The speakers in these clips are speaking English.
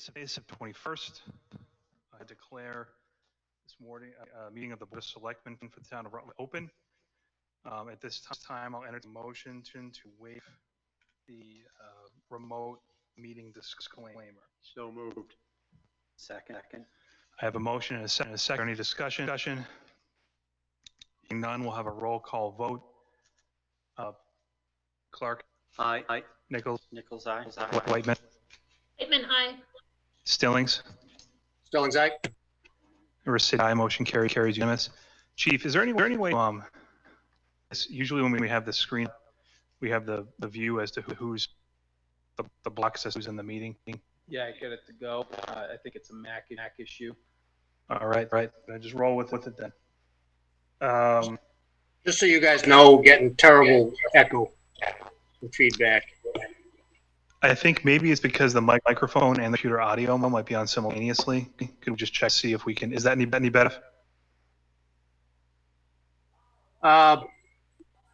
Today is September 21st. I declare this morning meeting of the Board of Selectmen for the town of Rutland open. At this time, I'll entertain a motion to waive the remote meeting disclaimer. So moved. Second. I have a motion and a second. Any discussion? Hearing none, we'll have a roll call vote. Clark, Aye. Nichols, Aye. Whiteman, Whitman, aye. Stillings, Aye. Recity, aye. Motion carries unanimous. Chief, is there any way? Usually when we have the screen, we have the view as to who's the block says who's in the meeting. Yeah, I get it to go. I think it's a Mac issue. All right. I just roll with it then. Just so you guys know, getting terrible echo and feedback. I think maybe it's because the microphone and the computer audio might be on simultaneously. Could we just check see if we can? Is that any better?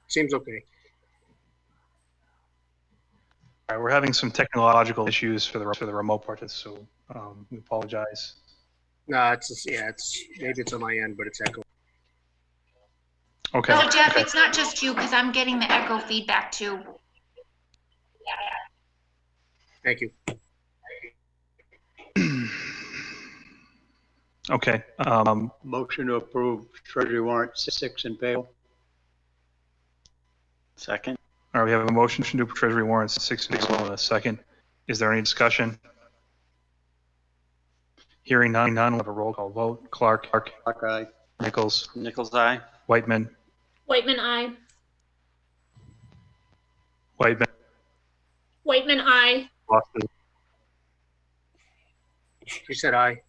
Seems okay. All right, we're having some technological issues for the remote participants, so we apologize. No, it's maybe it's on my end, but it's echo. Okay. So Jeff, it's not just you, because I'm getting the echo feedback too. Thank you. Okay. Motion to approve Treasury warrant 6 and payable. Second. All right, we have a motion to approve Treasury warrants 6 and a second. Is there any discussion? Hearing none, we'll have a roll call vote. Clark, Aye. Nichols, Aye. Whiteman, Whitman, aye. Whiteman, Aye. Boston, She said aye.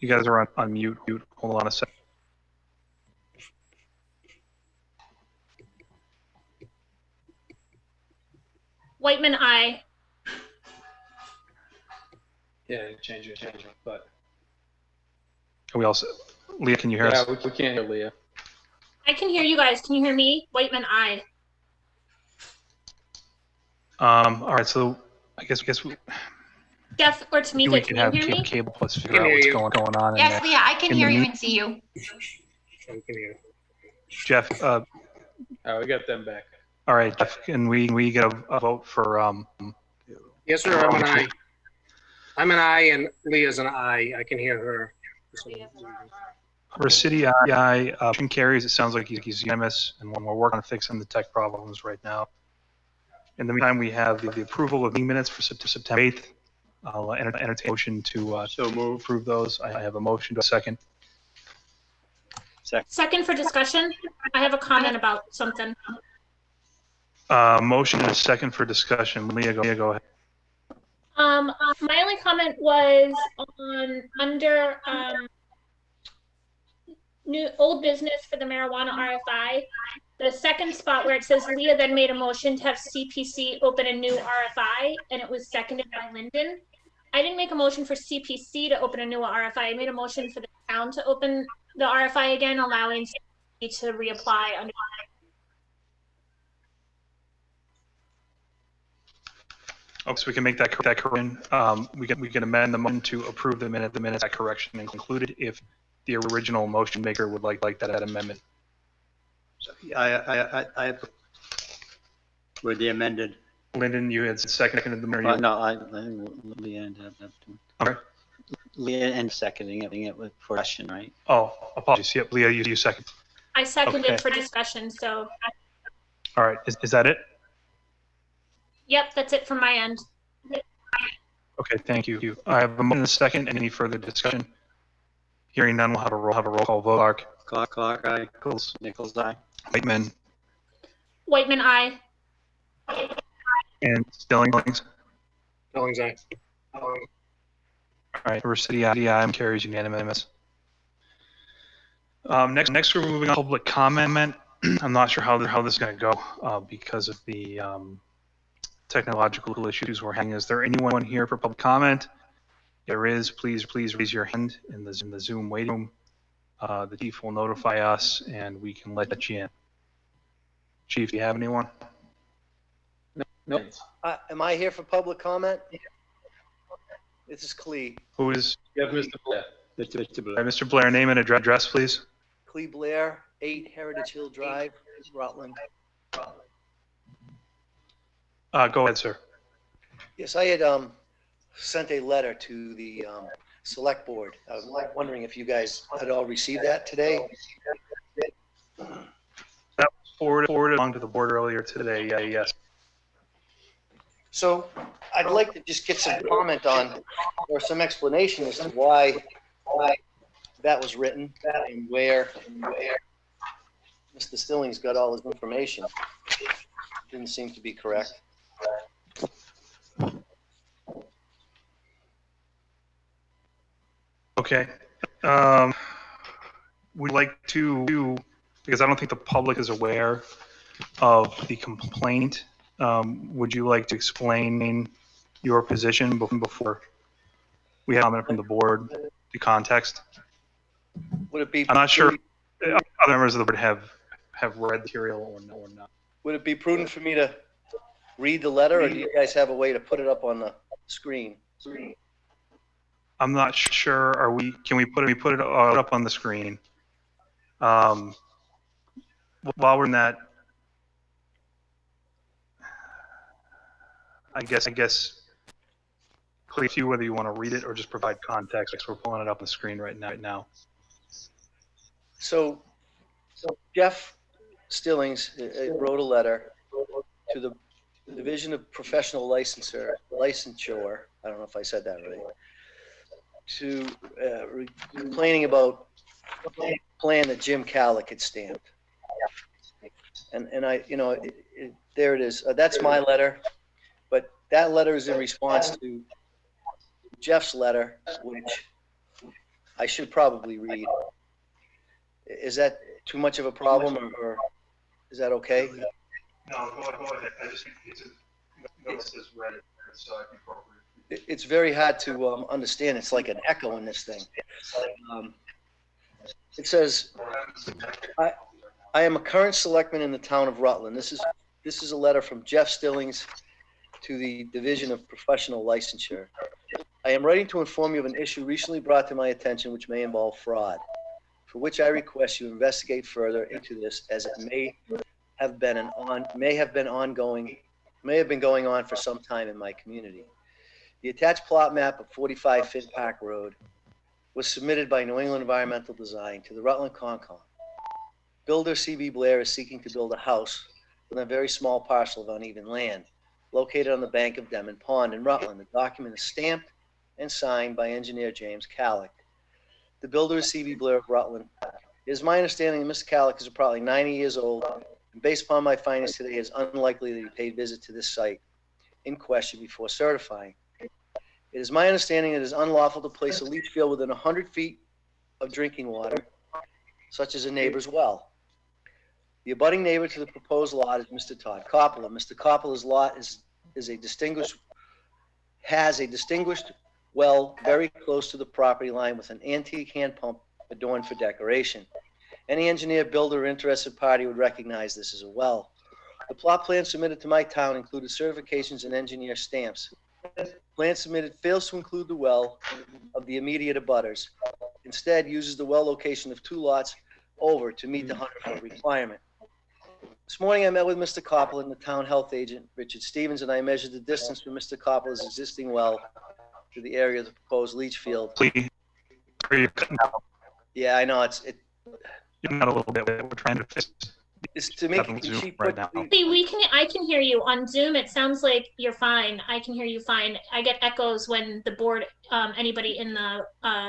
you guys are on mute. Hold on a second. Whitman, aye. Yeah, change it. But Are we all set? Leah, can you hear yeah, us? we can't hear Leah. I can hear you guys. Can you hear me? Whitman, aye. All right, so I guess we Jeff or Tamika, can can have you hear me? cable plus figure Can out hear what's you. going on in Yes, there. Leah, I can In hear the you meet- and see you. I can hear. Jeff, Oh, we got them back. all right, Jeff, can we get a vote for Yes, sir. I'm an aye. I'm an aye, and Leah's an aye. I can hear her. Recity, aye. Motion carries. It sounds like he's unanimous, and we're working on fixing the tech problems right now. In the meantime, we have the approval of meeting minutes for September 8th. I'll entertain a motion to So moved. approve those. I have a motion to a second. Second for discussion. I have a comment about something. Motion and a second for discussion. Leah, go ahead. My only comment was on under new old business for the marijuana RFI. The second spot where it says Leah then made a motion to have CPC open a new RFI, and it was seconded by Lyndon. I didn't make a motion for CPC to open a new RFI. I made a motion for the town to open the RFI again, allowing CPC to reapply under. Okay, so we can make that correction. We can amend the motion to approve the minutes that correction included if the original motion maker would like that amendment. So I with the amended. Lyndon, you had seconded the motion. No, I think Leah and have to. Okay. Leah and seconding it with for question, right? Oh, apologies. Yep, Leah, you second. I seconded Okay. for discussion, so All right, is that it? yep, that's it from my end. Okay, thank you. I have a motion and a second. Any further discussion? Hearing none, we'll have a roll call vote. Clark, aye. Nichols, Aye. Whiteman, Whitman, aye. and Stillings. Stillings aye. All right, Recity, aye. Carries unanimous. Next we're moving on to public comment. I'm not sure how this is going to go because of the technological issues we're having. Is there anyone here for public comment? If there is, please raise your hand in the Zoom waiting room. The chief will notify us and we can let you in. Chief, do you have anyone? Nope. Am I here for public comment? This is Clee. Who is, You have Mr. Blair. Mr. Blair. Mr. Blair, name and address, please? Clee Blair, 8 Heritage Hill Drive, Rutland. Go ahead, sir. Yes, I had sent a letter to the select board. I was wondering if you guys had all received that today. That was forwarded along to the board earlier today. Yeah, yes. So I'd like to just get some comment on, or some explanation as to why that was written and where Mr. Stillings got all his information. Didn't seem to be correct. Okay. We'd like to, because I don't think the public is aware of the complaint, would you like to explain your position before we have comment from the board, the context? Would it be? I'm not sure if other members of the board have read the material or not. Would it be prudent for me to read the letter, or do you guys have a way to put it up on the screen? I'm not sure. Can we put it up on the screen? While we're in that, I guess, Cleve, you whether you want to read it or just provide context. We're pulling it up on the screen right now. So Jeff Stillings wrote a letter to the Division of Professional Licensure. I don't know if I said that right. To complaining about a plan that Jim Calic had stamped. And I, there it is. That's my letter, but that letter is in response to Jeff's letter, which I should probably read. Is that too much of a problem, or is that okay? No, go ahead. I just think it's read it, so I think appropriate. It's very hard to understand. It's like an echo in this thing. It says, I am a current selectman in the town of Rutland. This is a letter from Jeff Stillings to the Division of Professional Licensure. I am writing to inform you of an issue recently brought to my attention which may involve fraud, for which I request you investigate further into this, as it may have been going on for some time in my community. The attached plot map of 45 Finn Park Road was submitted by New England Environmental Design to the Rutland Concom. Builder C.B. Blair is seeking to build a house on a very small parcel of uneven land located on the bank of Demon Pond in Rutland. The document is stamped and signed by engineer James Calic. The builder is C.B. Blair of Rutland. It is my understanding that Mr. Calic is approximately 90 years old, and based upon my findings today, it is unlikely that he paid visit to this site in question before certifying. It is my understanding it is unlawful to place a leach field within 100 feet of drinking water, such as a neighbor's well. The abutting neighbor to the proposed lot is Mr. Todd Coppola. Mr. Coppola's lot has a distinguished well very close to the property line with an antique hand pump adorned for decoration. Any engineer, builder, or interested party would recognize this as a well. The plot plan submitted to my town included certifications and engineer stamps. Plan submitted fails to include the well of the immediate abutters. Instead, uses the well location of 2 lots over to meet the 100-foot requirement. This morning, I met with Mr. Coppola and the town health agent, Richard Stevens, and I measured the distance from Mr. Coppola's existing well to the area of the proposed leach field. Please, you're cutting out. Yeah, I know You're not a little bit. We're trying to fix. It's to make Zoom right now. See, I can hear you on Zoom. It sounds like you're fine. I can hear you fine. I get echoes when the board, anybody in the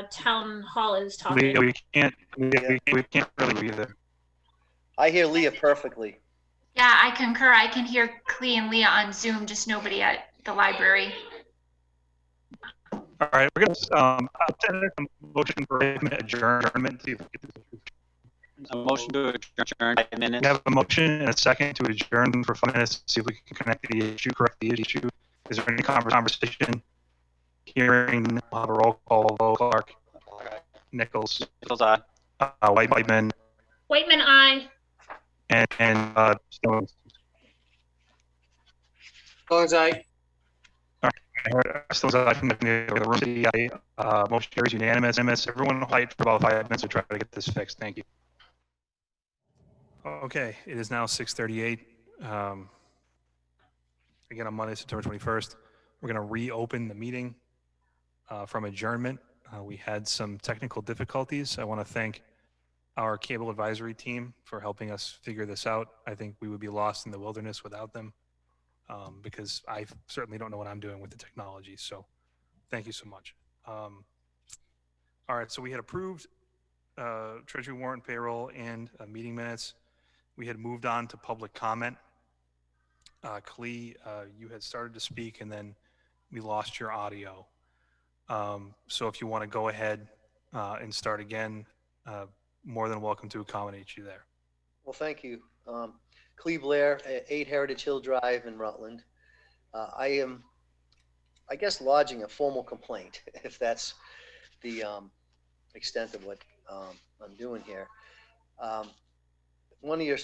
town hall is talking. We can't really either. I hear Leah perfectly. Yeah, I concur. I can hear Clee and Leah on Zoom, just nobody at the library. All right, we're going to send a motion for adjournment. A motion to adjourn 5 minutes. We have a motion and a second to adjourn for 5 minutes to see if we can correct the issue. Is there any conversation? Hearing, we'll have a roll call vote. Clark. Nichols. Nichols, aye. Whiteman. Whiteman, aye. And Stillings. Stillings, aye. All right, Still from the room. Motion carries unanimous. Everyone quiet for about 5 minutes to try to get this fixed. Thank you. Okay, it is now 6:38. Again, on Monday, September 21st. We're going to reopen the meeting from adjournment. We had some technical difficulties. I want to thank our cable advisory team for helping us figure this out. I think we would be lost in the wilderness without them because I certainly don't know what I'm doing with the technology. So thank you so much. All right, so we had approved Treasury warrant payroll and meeting minutes. We had moved on to public comment. Klee, you had started to speak and then we lost your audio. So if you want to go ahead and start again, more than welcome to accommodate you there. Well, thank you. Cleve Blair, 8 Heritage Hill Drive in Rutland. I am, I guess, lodging a formal complaint, if that's the extent of what I'm doing here. One of your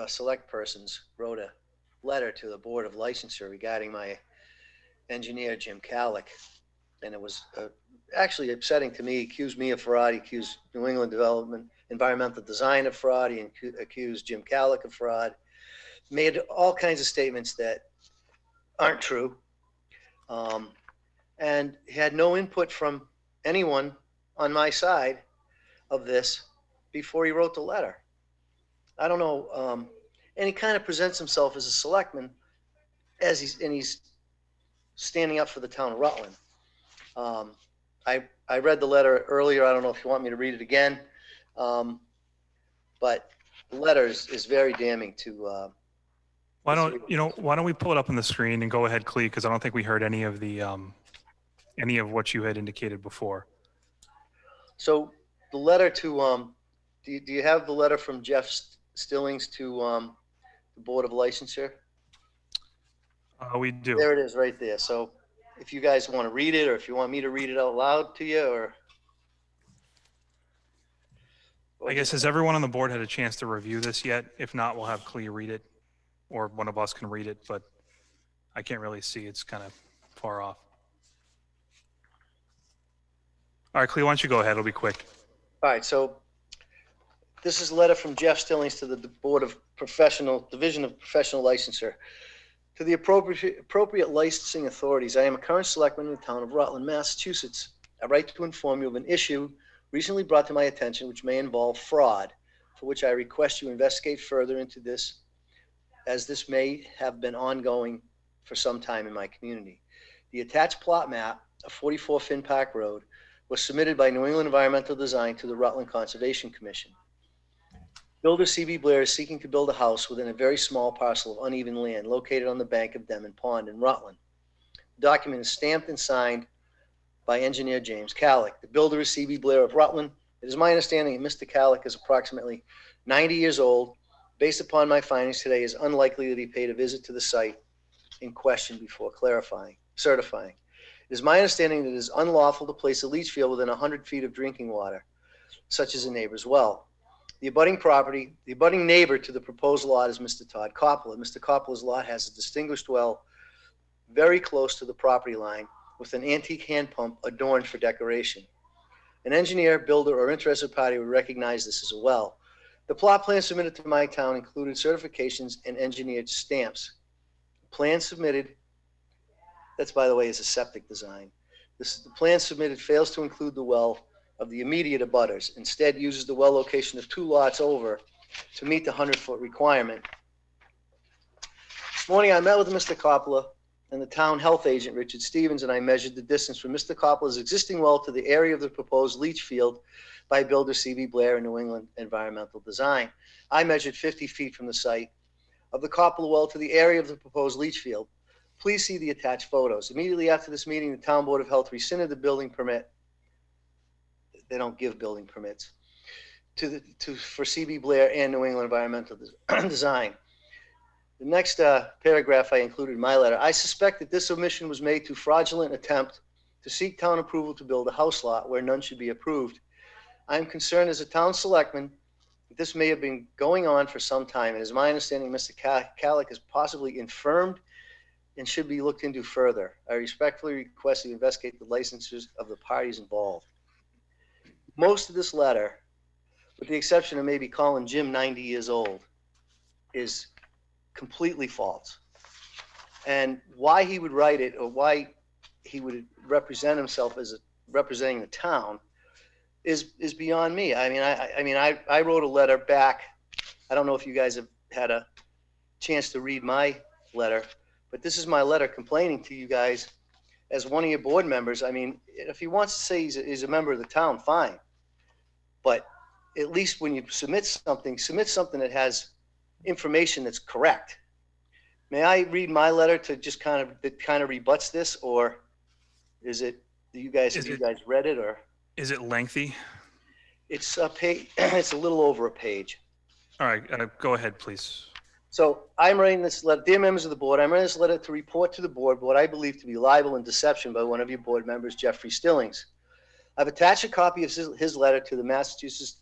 select persons wrote a letter to the Board of Licensure regarding my engineer, Jim Calick, and it was actually upsetting to me. Accused me of fraud, he accused New England Environmental Design of fraud, he accused Jim Calick of fraud, made all kinds of statements that aren't true, and had no input from anyone on my side of this before he wrote the letter. I don't know, and he kind of presents himself as a selectman as he's standing up for the town of Rutland. I read the letter earlier. I don't know if you want me to read it again, but the letter is very damning to. Why don't we pull it up on the screen and go ahead, Clee, because I don't think we heard any of of what you had indicated before. So the letter to do you have the letter from Jeff Stillings to the Board of Licensure? We do. There it is, right there. So if you guys want to read it, or if you want me to read it out loud to you, or I guess, has everyone on the board had a chance to review this yet? If not, we'll have Clee read it, or one of us can read it, but I can't really see. It's kind of far off. All right, Clee, why don't you go ahead? It'll be quick. All right, so this is a letter from Jeff Stillings to the Board of Division of Professional Licensure. To the appropriate licensing authorities, I am a current selectman in the town of Rutland, Massachusetts. I write to inform you of an issue recently brought to my attention which may involve fraud, for which I request you investigate further into this, as this may have been ongoing for some time in my community. The attached plot map of 44 Finn Park Road was submitted by New England Environmental Design to the Rutland Conservation Commission. Builder C.B. Blair is seeking to build a house within a very small parcel of uneven land located on the bank of Demon Pond in Rutland. The document is stamped and signed by engineer James Calick. The builder is C.B. Blair of Rutland. It is my understanding that Mr. Calick is approximately 90 years old. Based upon my findings today, it is unlikely that he paid a visit to the site in question before certifying. It is my understanding that it is unlawful to place a leach field within 100 feet of drinking water, such as a neighbor's well. The abutting neighbor to the proposed lot is Mr. Todd Coppola. Mr. Coppola's lot has a distinguished well very close to the property line with an antique hand pump adorned for decoration. An engineer, builder, or interested party would recognize this as a well. The plot plan submitted to my town included certifications and engineered stamps. The plan submitted, that's by the way, is a septic design. The plan submitted fails to include the well of the immediate abutters. Instead, uses the well location of 2 lots over to meet the 100-foot requirement. This morning, I met with Mr. Coppola and the town health agent, Richard Stevens, and I measured the distance from Mr. Coppola's existing well to the area of the proposed leach field by builder C.B. Blair and New England Environmental Design. I measured 50 feet from the site of the Coppola well to the area of the proposed leach field. Please see the attached photos. Immediately after this meeting, the Town Board of Health rescinded the building permit. They don't give building permits for C.B. Blair and New England Environmental Design. The next paragraph I included in my letter. I suspect that this omission was made to fraudulent attempt to seek town approval to build a house lot where none should be approved. I am concerned as a town selectman that this may have been going on for some time. It is my understanding Mr. Calick has possibly infirmed and should be looked into further. I respectfully request you investigate the licenses of the parties involved. Most of this letter, with the exception of maybe calling Jim 90 years old, is completely false. And why he would write it, or why he would represent himself as representing the town, is beyond me. I wrote a letter back. I don't know if you guys have had a chance to read my letter, but this is my letter complaining to you guys as one of your board members. I mean, if he wants to say he's a member of the town, fine. But at least when you submit something that has information that's correct. May I read my letter to just that kind of rebuts this, or is it, have you guys read it, or? Is it lengthy? It's a page, it's a little over a page. All right, go ahead, please. So I'm writing this letter, dear members of the board, I'm writing this letter to report to the board what I believe to be libel and deception by one of your board members, Jeffrey Stillings. I've attached a copy of his letter to the Massachusetts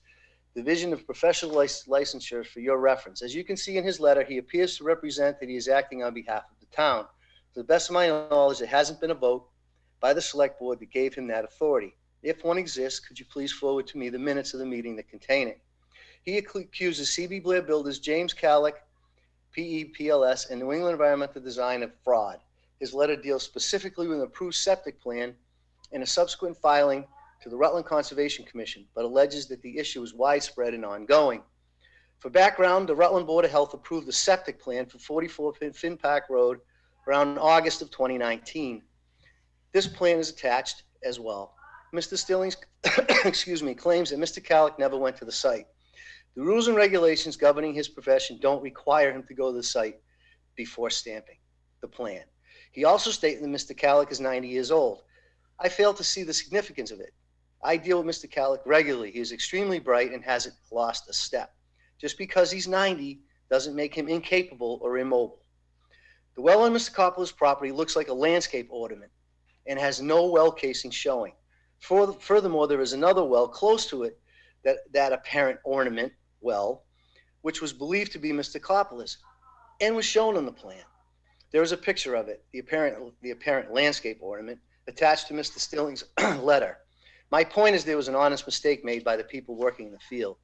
Division of Professional Licensure for your reference. As you can see in his letter, he appears to represent that he is acting on behalf of the town. To the best of my knowledge, there hasn't been a vote by the select board that gave him that authority. If one exists, could you please forward to me the minutes of the meeting that contain it? He accuses CB Blair Builders, James Calick, PEPLS, and New England Environmental Design of fraud. His letter deals specifically with an approved septic plan and a subsequent filing to the Rutland Conservation Commission, but alleges that the issue is widespread and ongoing. For background, the Rutland Board of Health approved the septic plan for 44 Finn Park Road around August of 2019. This plan is attached as well. Mr. Stillings claims that Mr. Calick never went to the site. The rules and regulations governing his profession don't require him to go to the site before stamping the plan. He also stated that Mr. Calick is 90 years old. I fail to see the significance of it. I deal with Mr. Calick regularly. He is extremely bright and hasn't lost a step. Just because he's 90 doesn't make him incapable or immobile. The well on Mr. Coppola's property looks like a landscape ornament and has no well casing showing. Furthermore, there is another well close to it, that apparent ornament well, which was believed to be Mr. Coppola's and was shown on the plan. There is a picture of it, the apparent landscape ornament, attached to Mr. Stillings' letter. My point is there was an honest mistake made by the people working in the field.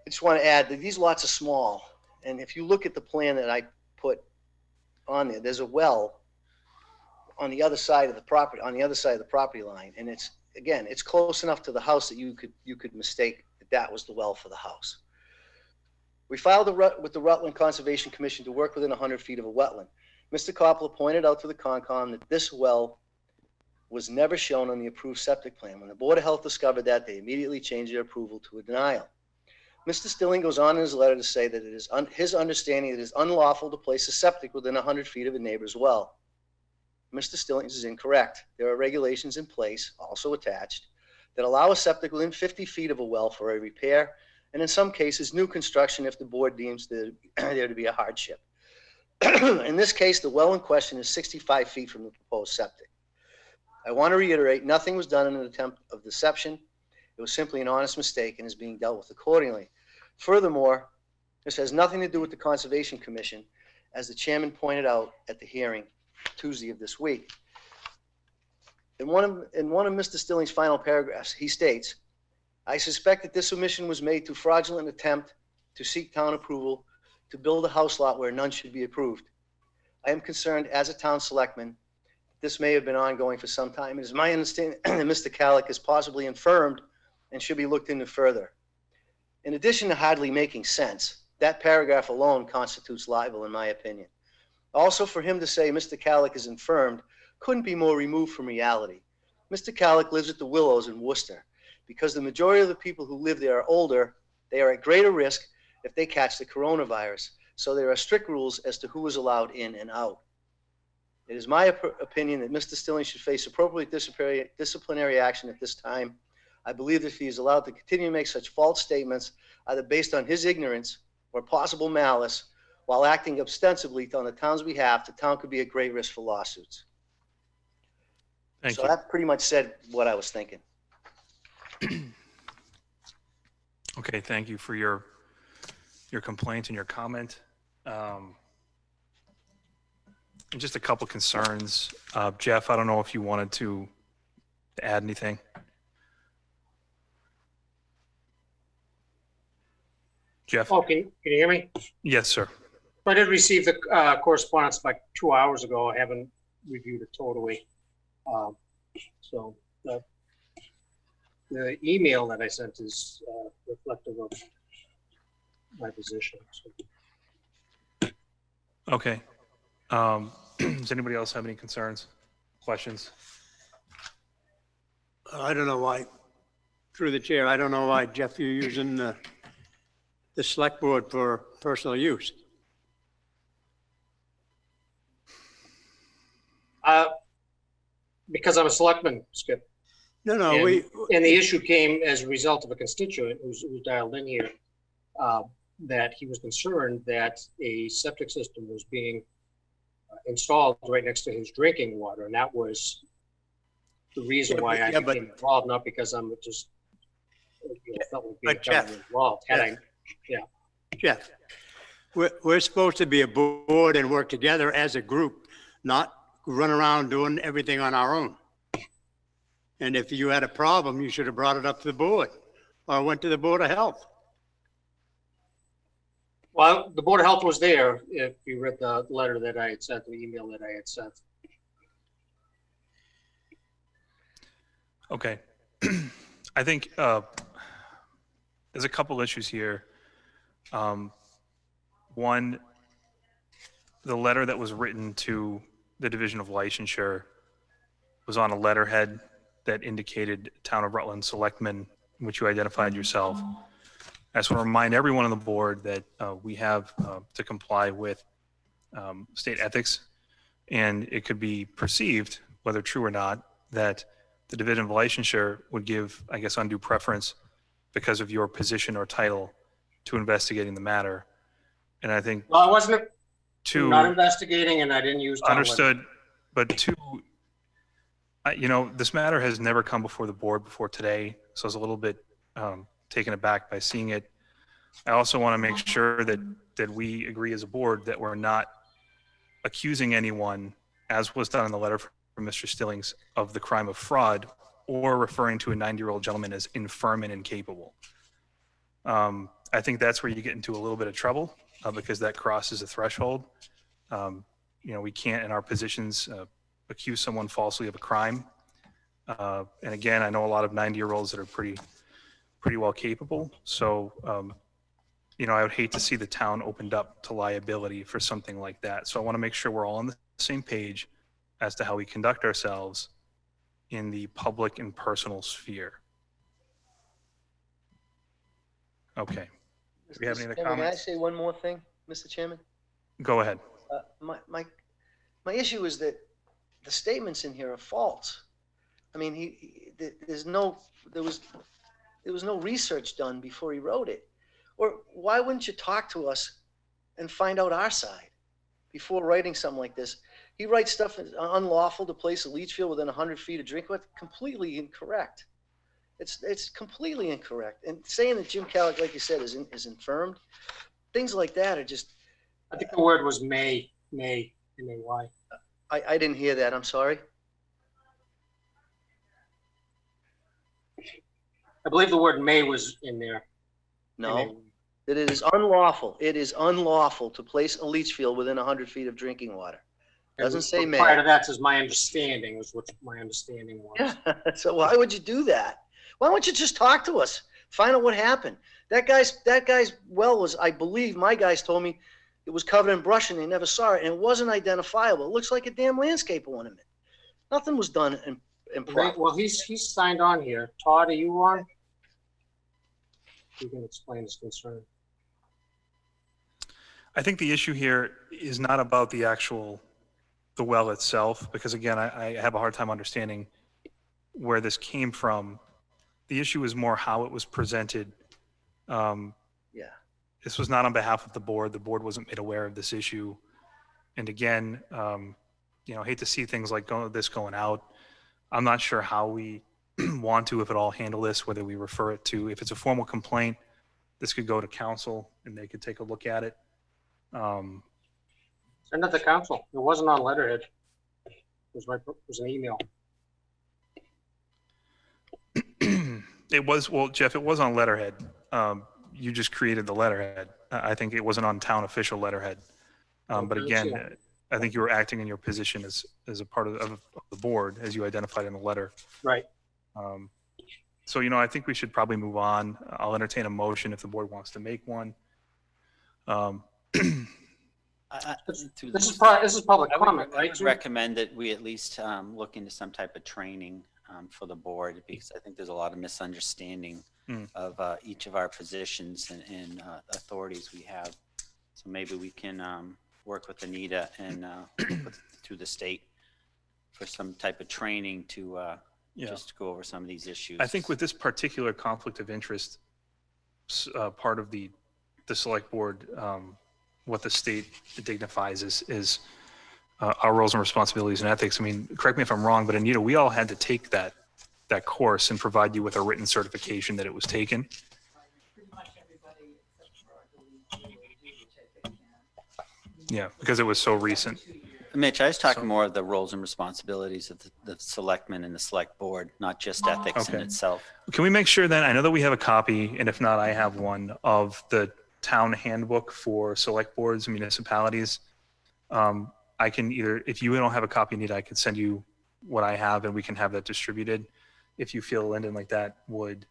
I just want to add that these lots are small, and if you look at the plan that I put on there, there's a well on the other side of the property line, and it's close enough to the house that you could mistake that was the well for the house. We filed with the Rutland Conservation Commission to work within 100 feet of a wetland. Mr. Coppola pointed out to the Concom that this well was never shown on the approved septic plan. When the Board of Health discovered that, they immediately changed their approval to a denial. Mr. Stilling goes on in his letter to say that it is his understanding that it is unlawful to place a septic within 100 feet of a neighbor's well. Mr. Stillings is incorrect. There are regulations in place, also attached, that allow a septic within 50 feet of a well for a repair, and in some cases, new construction if the board deems there to be a hardship. In this case, the well in question is 65 feet from the proposed septic. I want to reiterate, nothing was done in an attempt of deception. It was simply an honest mistake and is being dealt with accordingly. Furthermore, this has nothing to do with the Conservation Commission, as the chairman pointed out at the hearing Tuesday of this week. In one of Mr. Stilling's final paragraphs, he states, I suspect that this omission was made to fraudulent attempt to seek town approval to build a house lot where none should be approved. I am concerned as a town selectman, this may have been ongoing for some time. It is my understanding that Mr. Calick is possibly infirmed and should be looked into further. In addition to hardly making sense, that paragraph alone constitutes libel in my opinion. Also, for him to say Mr. Calick is infirmed couldn't be more removed from reality. Mr. Calick lives at the Willows in Worcester. Because the majority of the people who live there are older, they are at greater risk if they catch the coronavirus. So there are strict rules as to who is allowed in and out. It is my opinion that Mr. Stilling should face appropriate disciplinary action at this time. I believe that if he is allowed to continue to make such false statements, either based on his ignorance or possible malice, while acting ostensibly on the town's behalf, the town could be at great risk for lawsuits. Thank So you. that pretty much said what I was thinking. Okay, thank you for your complaint and your comment. Just a couple concerns. Jeff, I don't know if you wanted to add anything. Jeff? Oh, can you hear me? Yes, sir. I did receive the correspondence like 2 hours ago. I haven't reviewed it totally. So the email that I sent is reflective of my position. So. Okay. Does anybody else have any concerns, questions? I don't know why, through the chair, I don't know why, Jeff, you're using the select board for personal use. Because I'm a selectman, Skip. No, And the issue came as a result of a constituent who's dialed in here, that he was concerned that a septic system was being installed right next to his drinking water, and that was the reason why I became involved, not because I'm just felt like being Jeff, involved. Jeff, we're supposed to be a board and work together as a group, not run around doing everything on our own. And if you had a problem, you should have brought it up to the board or went to the Board of Health. Well, the Board of Health was there, if you read the letter that I had sent, the email that I had sent. Okay. I think there's a couple issues here. One, the letter that was written to the Division of Licensure was on a letterhead that indicated Town of Rutland Selectmen, in which you identified yourself. I just want to remind everyone on the board that we have to comply with state ethics, and it could be perceived, whether true or not, that the Division of Licensure would give, I guess, undue preference because of your position or title to investigating the matter. And I think Well, I wasn't not investigating, and I didn't use town understood, limit. but two, you know, this matter has never come before the board before today, so I was a little bit taken aback by seeing it. I also want to make sure that we agree as a board that we're not accusing anyone, as was done in the letter from Mr. Stillings, of the crime of fraud or referring to a 90-year-old gentleman as infirm and incapable. I think that's where you get into a little bit of trouble because that crosses a threshold. You know, we can't in our positions accuse someone falsely of a crime. And again, I know a lot of 90-year-olds that are pretty well capable. So, you know, I would hate to see the town opened up to liability for something like that. So I want to make sure we're all on the same page as to how we conduct ourselves in the public and personal sphere. Okay. Do we have any other comments? May I say one more thing, Mr. Chairman? Go ahead. My issue is that the statements in here are false. I mean, there was no research done before he wrote it. Or why wouldn't you talk to us and find out our side before writing something like this? He writes stuff unlawful to place a leach field within 100 feet of drinking water. Completely incorrect. It's completely incorrect. And saying that Jim Calic, like you said, is infirmed, things like that are just. I think the word was may, M-A-Y. I didn't hear that. I'm sorry. I believe the word may was in there. No, that it is unlawful. It is unlawful to place a leach field within 100 feet of drinking water. Doesn't say may. Prior to that says my understanding was what my understanding was. Yeah. So why would you do that? Why don't you just talk to us? Find out what happened. That guy's well was, I believe, my guys told me it was covered in brush and they never saw it, and it wasn't identifiable. It looks like a damn landscape ornament. Nothing was done improper. Well, he's signed on here. Todd, are you on? You can explain his concern. I think the issue here is not about the well itself, because again, I have a hard time understanding where this came from. The issue is more how it was presented. Yeah. This was not on behalf of the board. The board wasn't made aware of this issue. And again, you know, I hate to see things like this going out. I'm not sure how we want to, if at all, handle this, whether we refer it to, if it's a formal complaint, this could go to council and they could take a look at it. Send it to council. It wasn't on letterhead. It was an email. It was, well, Jeff, it was on letterhead. You just created the letterhead. I think it wasn't on town official letterhead. But Okay, again, yeah. I think you were acting in your position as a part of the board, as you identified in the letter. Right. So, you know, I think we should probably move on. I'll entertain a motion if the board wants to make one. This is public I would, comment, I right? would recommend that we at least look into some type of training for the board, because I think there's a lot of misunderstanding of each of our positions and authorities we have. So maybe we can work with Anita and through the state for some type of training to just go over some of these issues. I think with this particular conflict of interest, part of the select board, what the state dignifies is our roles and responsibilities and ethics. I mean, correct me if I'm wrong, but Anita, we all had to take that course and provide you with a written certification that it was taken. Pretty much everybody except for, I believe, you take it again. Yeah, because it was so recent. Mitch, I was talking more of the roles and responsibilities of the selectmen and the select board, not just ethics in Okay. itself. Can we make sure then, I know that we have a copy, and if not, I have one, of the town handbook for select boards and municipalities. I can either, if you don't have a copy, Anita, I can send you what I have and we can have that distributed if you feel Lyndon like that would.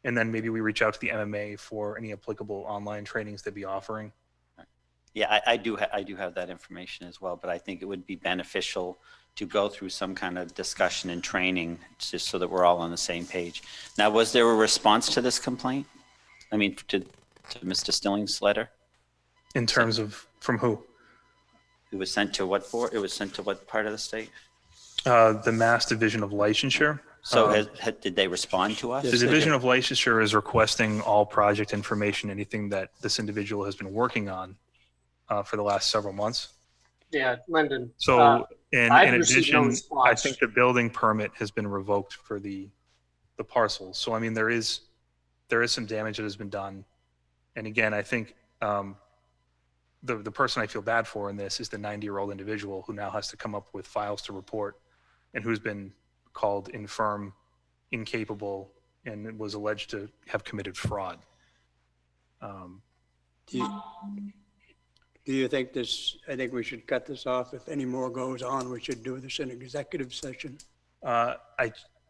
And then maybe we reach out to the MMA for any applicable online trainings they'd be offering. Yeah, I do have that information as well, but I think it would be beneficial to go through some kind of discussion and training just so that we're all on the same page. Now, was there a response to this complaint? I mean, to Mr. Stilling's letter? In terms of, from who? It was sent to what board? It was sent to what part of the state? The Mass Division of Licensure. So did they respond to us? The Division of Licensure is requesting all project information, anything that this individual has been working on for the last several months. Yeah, Lyndon. So in I've received no addition, I response. think the building permit has been revoked for the parcels. So I mean, there is some damage that has been done. And again, I think the person I feel bad for in this is the 90-year-old individual who now has to come up with files to report and who's been called infirm, incapable, and was alleged to have committed fraud. Do you think I think we should cut this off. If any more goes on, we should do this in executive session.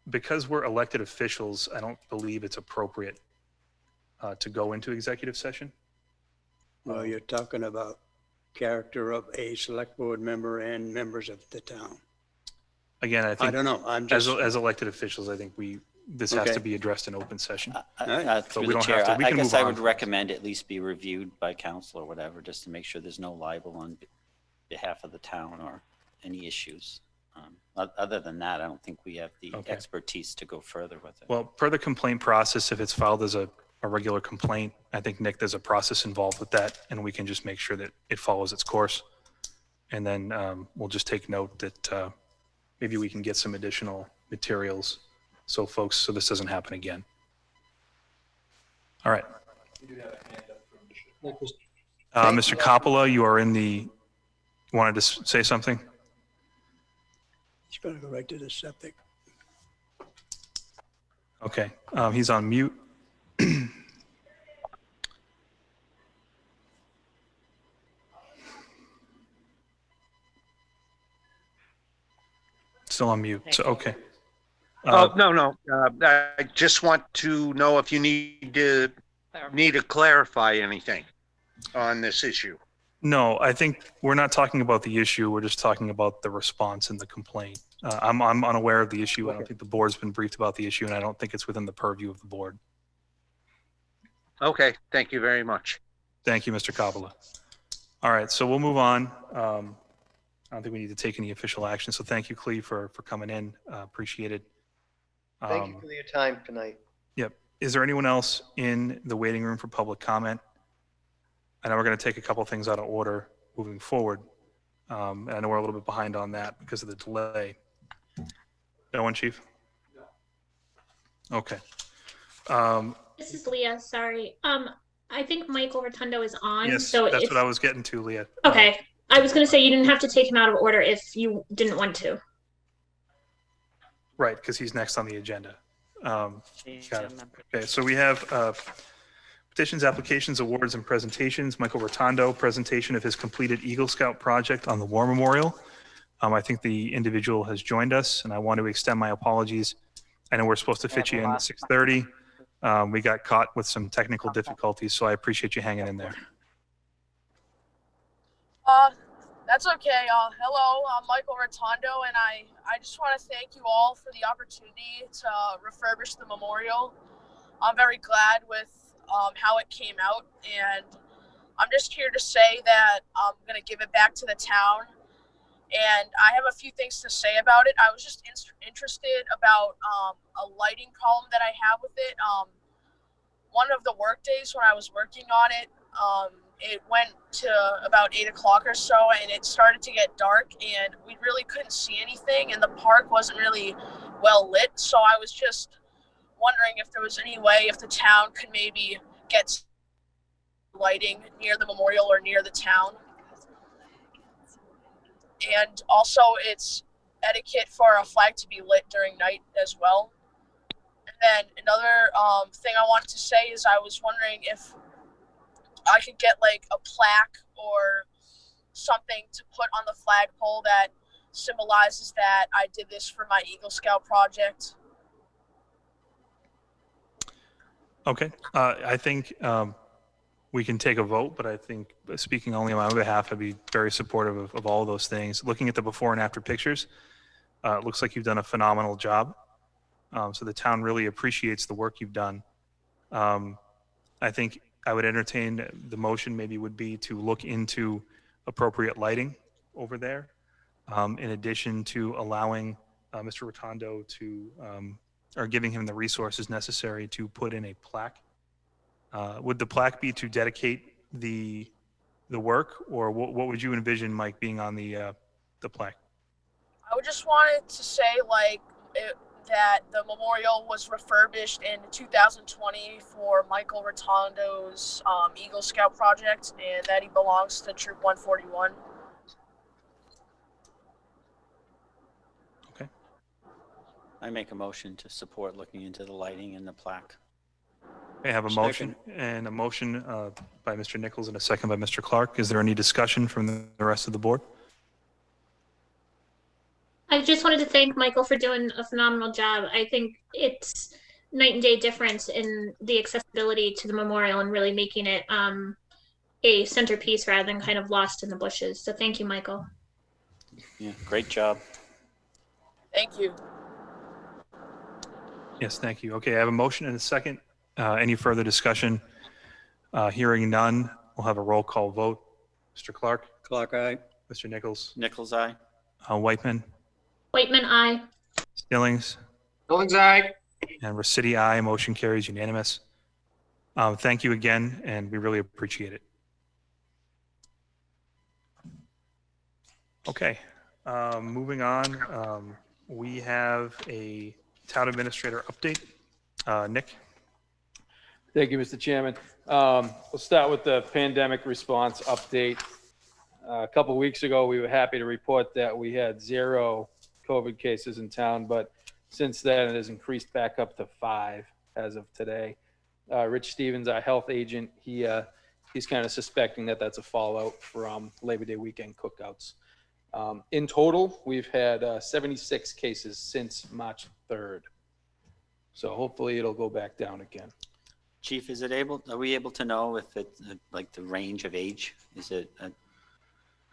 Because we're elected officials, I don't believe it's appropriate to go into executive session. Well, you're talking about character of a select board member and members of the town. Again, I think I don't know. I'm just, as elected officials, I think this has Okay. to be addressed in open session. Through we the don't chair, have to- we I can guess move I on. would recommend at least be reviewed by council or whatever, just to make sure there's no libel on behalf of the town or any issues. Other than that, I don't think we have the Okay. expertise to go further with it. Well, per the complaint process, if it's filed as a regular complaint, I think, Nick, there's a process involved with that, and we can just make sure that it follows its course. And then we'll just take note that maybe we can get some additional materials so this doesn't happen again. All right. Mr. Coppola, you are wanted to say something? he's going to go right to the septic. Okay, he's on mute. Still on mute, so, okay. No. I just want to know if you need to clarify anything on this issue. No, I think we're not talking about the issue. We're just talking about the response and the complaint. I'm unaware of the issue. I don't think the board's been briefed about the issue, and I don't think it's within the purview of the board. Okay, thank you very much. Thank you, Mr. Coppola. All right, so we'll move on. I don't think we need to take any official action. So thank you, Clea, for coming in. Appreciate it. Thank you for your time tonight. Yep. Is there anyone else in the waiting room for public comment? I know we're going to take a couple things out of order moving forward. And I know we're a little bit behind on that because of the delay. No one, Chief? No. Okay. This is Leah, sorry. I think Michael Rotundo is on. Yes, so that's it's, what I was getting to, Leah. okay. I was going to say you didn't have to take him out of order if you didn't want to. Right, because he's next on the agenda. Got it. Member. Okay, so we have petitions, applications, awards, and presentations. Michael Rotondo, presentation of his completed Eagle Scout project on the War Memorial. I think the individual has joined us, and I want to extend my apologies. I know we're supposed to fit you in at 6:30. We got caught with some technical difficulties, so I appreciate you hanging in there. That's okay. Hello, I'm Michael Rotondo, and I just want to thank you all for the opportunity to refurbish the memorial. I'm very glad with how it came out, and I'm just here to say that I'm going to give it back to the town. And I have a few things to say about it. I was just interested about a lighting problem that I have with it. One of the work days when I was working on it, it went to about 8 o'clock or so, and it started to get dark, and we really couldn't see anything, and the park wasn't really well lit. So I was just wondering if there was any way if the town could maybe get lighting near the memorial or near the town. And also, it's etiquette for a flag to be lit during night as well. And then another thing I wanted to say is I was wondering if I could get like a plaque or something to put on the flagpole that symbolizes that I did this for my Eagle Scout project. Okay, I think we can take a vote, but I think speaking only on my own behalf, I'd be very supportive of all of those things. Looking at the before and after pictures, it looks like you've done a phenomenal job. So the town really appreciates the work you've done. I think I would entertain the motion maybe would be to look into appropriate lighting over there, in addition to allowing Mr. Rotondo to, or giving him the resources necessary to put in a plaque. Would the plaque be to dedicate the work, or what would you envision, Mike, being on the plaque? I would just wanted to say that the memorial was refurbished in 2020 for Michael Rotondo's Eagle Scout project, and that he belongs to Troop 141. Okay. I make a motion to support looking into the lighting and the plaque. I have a motion by Mr. Nichols and a second by Mr. Clark. Is there any discussion from the rest of the board? I just wanted to thank Michael for doing a phenomenal job. I think it's night and day difference in the accessibility to the memorial and really making it a centerpiece rather than kind of lost in the bushes. So thank you, Michael. Yeah, great job. Thank you. Yes, thank you. Okay, I have a motion and a second. Any further discussion? Hearing none, we'll have a roll call vote. Mr. Clark? Clark, aye. Mr. Nichols? Nichols, aye. Whiteman? Whiteman, aye. Stillings? Stillings, aye. And Recity, aye. Motion carries unanimous. Thank you again, and we really appreciate it. Okay, moving on. We have a town administrator update. Nick? Thank you, Mr. Chairman. We'll start with the pandemic response update. A couple weeks ago, we were happy to report that we had 0 COVID cases in town, but since then it has increased back up to 5 as of today. Rich Stevens, our health agent, he's kind of suspecting that that's a fallout from Labor Day weekend cookouts. In total, we've had 76 cases since March 3rd. So hopefully it'll go back down again. Chief, are we able to know if it's like the range of age? Is it?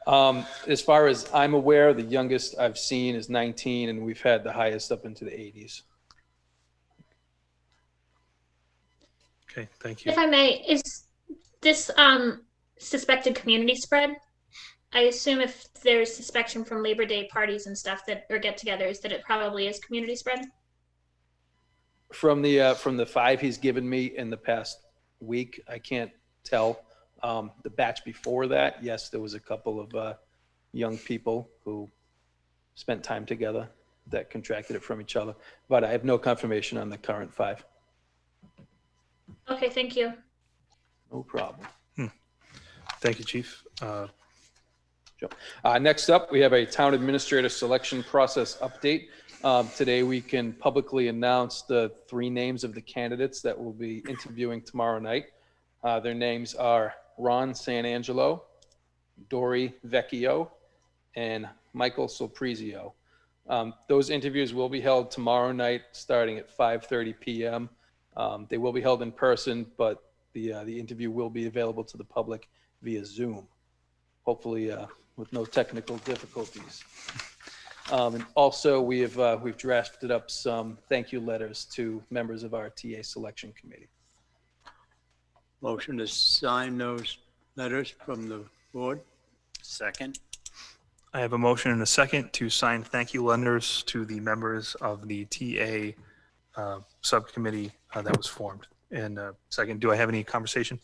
As far as I'm aware, the youngest I've seen is 19, and we've had the highest up into the 80s. Okay, thank you. If I may, is this suspected community spread? I assume if there's suspicion from Labor Day parties and stuff that or get-togethers, that it probably is community spread. From the 5 he's given me in the past week, I can't tell. The batch before that, yes, there was a couple of young people who spent time together that contracted it from each other, but I have no confirmation on the current 5. Okay, thank you. No problem. Thank you, Chief. Next up, we have a town administrator selection process update. Today, we can publicly announce the 3 names of the candidates that will be interviewing tomorrow night. Their names are Ron Sanangelo, Dory Vecchio, and Michael Soprizio. Those interviews will be held tomorrow night, starting at 5:30 p.m. They will be held in person, but the interview will be available to the public via Zoom, hopefully with no technical difficulties. And also, we've drafted up some thank you letters to members of our TA selection committee. Motion to sign those letters from the board. Second. I have a motion and a second to sign thank you letters to the members of the TA subcommittee that was formed. And second, do I have any conversation?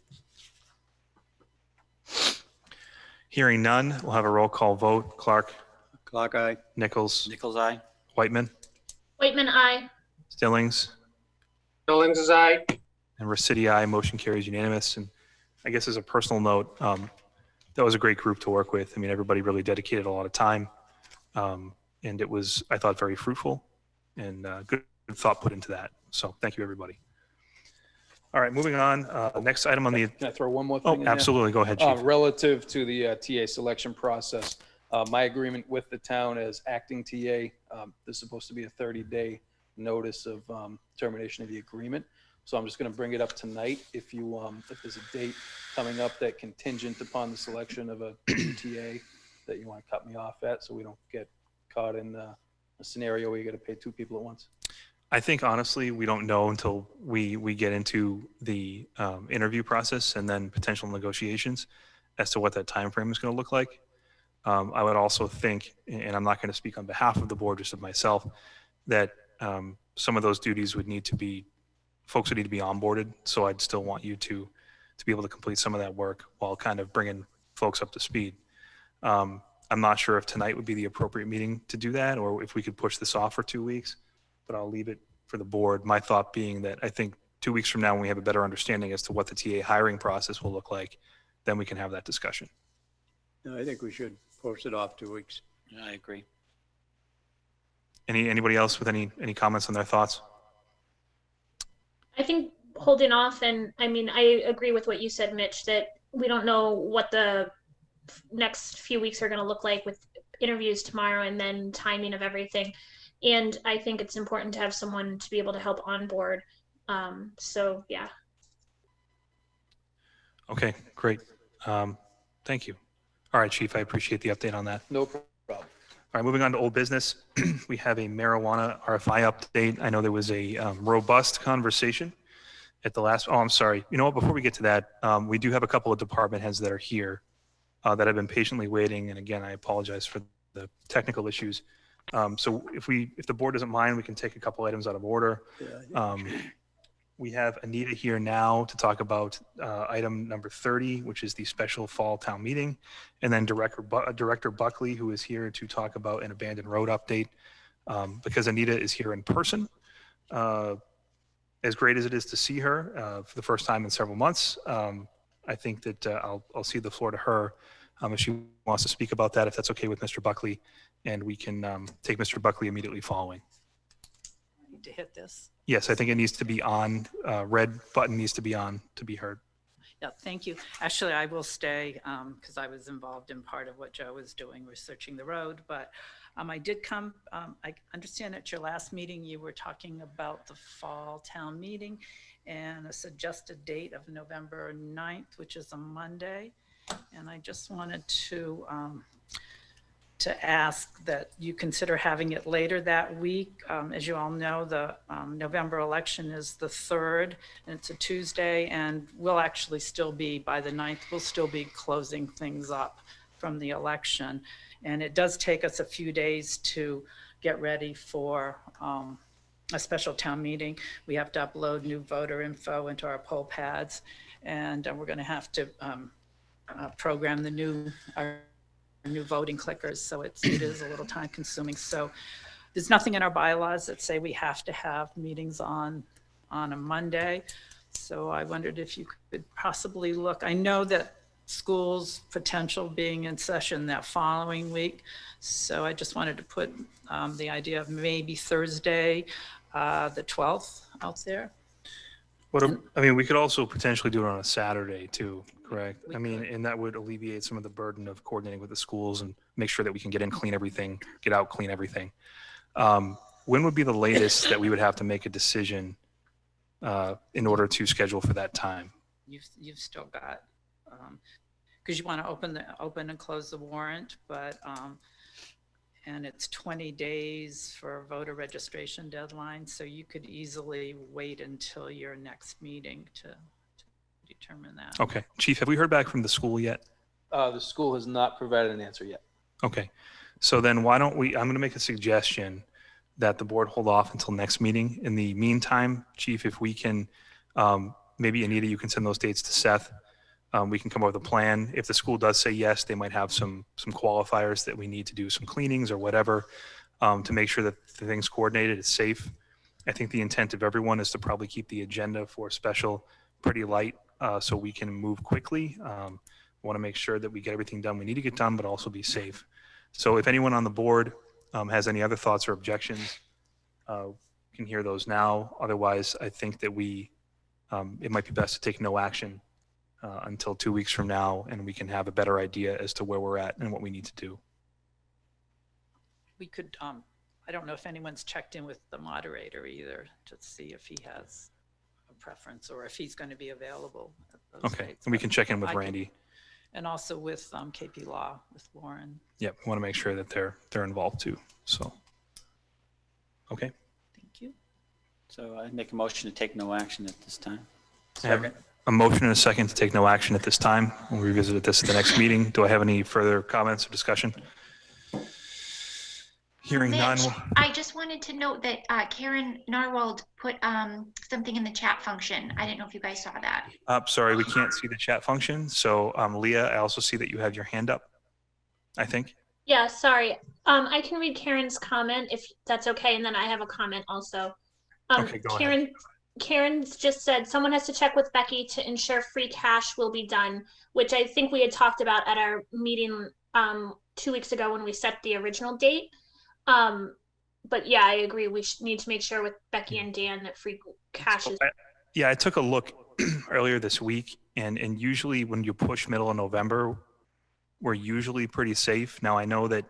Hearing none, we'll have a roll call vote. Clark? Clock eye. Nichols? Nichols, eye. Whitman? Whitman, aye. Stillings? Stillings is aye. And Recity, aye. Motion carries unanimous. And I guess as a personal note, that was a great group to work with. I mean, everybody really dedicated a lot of time. And it was, I thought, very fruitful and good thought put into that. So thank you, everybody. All right, moving on. Next item on the... Can I throw one more thing in there? Absolutely. Go ahead, Chief. Relative to the TA selection process, my agreement with the town as acting TA, there's supposed to be a 30-day notice of termination of the agreement. So I'm just going to bring it up tonight. If there's a date coming up that contingent upon the selection of a new TA that you want to cut me off at, so we don't get caught in a scenario where you got to pay 2 people at once. I think, honestly, we don't know until we get into the interview process and then potential negotiations as to what that time frame is going to look like. I would also think, and I'm not going to speak on behalf of the board, just of myself, that some of those duties would need to be, folks would need to be onboarded. So I'd still want you to be able to complete some of that work while kind of bringing folks up to speed. I'm not sure if tonight would be the appropriate meeting to do that, or if we could push this off for 2 weeks, but I'll leave it for the board. My thought being that I think 2 weeks from now, when we have a better understanding as to what the TA hiring process will look like, then we can have that discussion. No, I think we should post it off 2 weeks. Yeah, I agree. Anybody else with any comments on their thoughts? I think holding off, and I mean, I agree with what you said, Mitch, that we don't know what the next few weeks are going to look like with interviews tomorrow and then timing of everything. And I think it's important to have someone to be able to help onboard. So, yeah. Okay, great. Thank you. All right, Chief, I appreciate the update on that. No problem. All right, moving on to old business. We have a marijuana RFI update. I know there was a robust conversation at the last, I'm sorry. You know what, before we get to that, we do have a couple of department heads that are here that have been patiently waiting. And again, I apologize for the technical issues. So if the board doesn't mind, we can take a couple items out of order. We have Anita here now to talk about item number 30, which is the special fall town meeting. And then Director Buckley, who is here to talk about an abandoned road update. Because Anita is here in person, as great as it is to see her for the first time in several months, I think that I'll cede the floor to her if she wants to speak about that, if that's okay with Mr. Buckley, and we can take Mr. Buckley immediately following. I need to hit this. Yes, I think it needs to be on. Red button needs to be on to be heard. Yeah, thank you. Actually, I will stay because I was involved in part of what Joe was doing, researching the road. But I did come, I understand at your last meeting, you were talking about the fall town meeting and a suggested date of November 9th, which is a Monday. And I just wanted to ask that you consider having it later that week. As you all know, the November election is the 3rd, and it's a Tuesday, and we'll actually still be, by the 9th, we'll still be closing things up from the election. And it does take us a few days to get ready for a special town meeting. We have to upload new voter info into our poll pads, and we're going to have to program our new voting clickers, so it is a little time consuming. So there's nothing in our bylaws that say we have to have meetings on a Monday. So I wondered if you could possibly look. I know that schools potential being in session that following week. So I just wanted to put the idea of maybe Thursday, the 12th out there. I mean, we could also potentially do it on a Saturday too, correct? We I mean, and that would alleviate some of the burden of coordinating with the schools and make sure that we can get in, clean everything, get out, clean everything. When would be the latest that we would have to make a decision in order to schedule for that time? You've still got, because you want to open and close the warrant, but and it's 20 days for voter registration deadline, so you could easily wait until your next meeting to determine that. Okay. Chief, have we heard back from the school yet? The school has not provided an answer yet. Okay. So then why don't we, I'm going to make a suggestion that the board hold off until next meeting. In the meantime, Chief, if we can, maybe Anita, you can send those dates to Seth. We can come up with a plan. If the school does say yes, they might have some qualifiers that we need to do some cleanings or whatever to make sure that the thing's coordinated, it's safe. I think the intent of everyone is to probably keep the agenda for special pretty light so we can move quickly. Want to make sure that we get everything done we need to get done, but also be safe. So if anyone on the board has any other thoughts or objections, can hear those now. Otherwise, I think that it might be best to take no action until 2 weeks from now, and we can have a better idea as to where we're at and what we need to do. We could, I don't know if anyone's checked in with the moderator either to see if he has a preference or if he's going to be available at those Okay, dates. and we can check in with I can- Randy. And also with KP Law, with Lauren. Yep, we want to make sure that they're involved too. So, okay. Thank you. So I make a motion to take no action at this time. I have a motion and a second to take no action at this time. We'll revisit this at the next meeting. Do I have any further comments or discussion? Hearing none. Mitch, I just wanted to note that Karen Narwald put something in the chat function. I didn't know if you guys saw that. Sorry, we can't see the chat function. So Leah, I also see that you have your hand up, I think. Yeah, sorry. I can read Karen's comment if that's okay, and then I have a comment also. Okay, go ahead. Karen's just said someone has to check with Becky to ensure free cash will be done, which I think we had talked about at our meeting 2 weeks ago when we set the original date. But yeah, I agree. We need to make sure with Becky and Dan that free cash is. Yeah, I took a look earlier this week, and usually when you push middle of November, we're usually pretty safe. Now I know that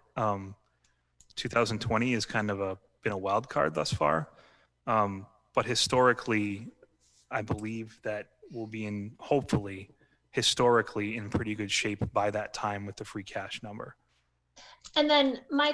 2020 is kind of been a wild card thus far, but historically, I believe that we'll be hopefully historically in pretty good shape by that time with the free cash number. And then my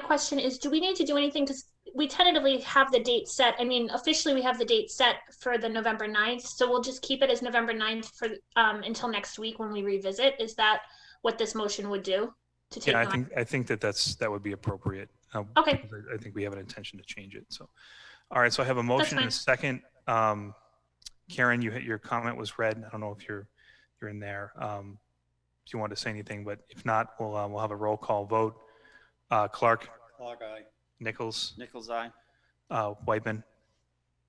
question is, do we need to do anything? Because we tentatively have the date set. I mean, officially we have the date set for the November 9th. So we'll just keep it as November 9th for until next week when we revisit. Is that what this motion would do? To take Yeah, I think that would be appropriate. Okay. I think we have an intention to change it. So, all right. So I have a motion and a second. Karen, your comment was read. I don't know if you're in there. If you want to say anything, but if not, we'll have a roll call vote. Clark. Clark, aye. Nichols. Nichols, aye. Whiteman.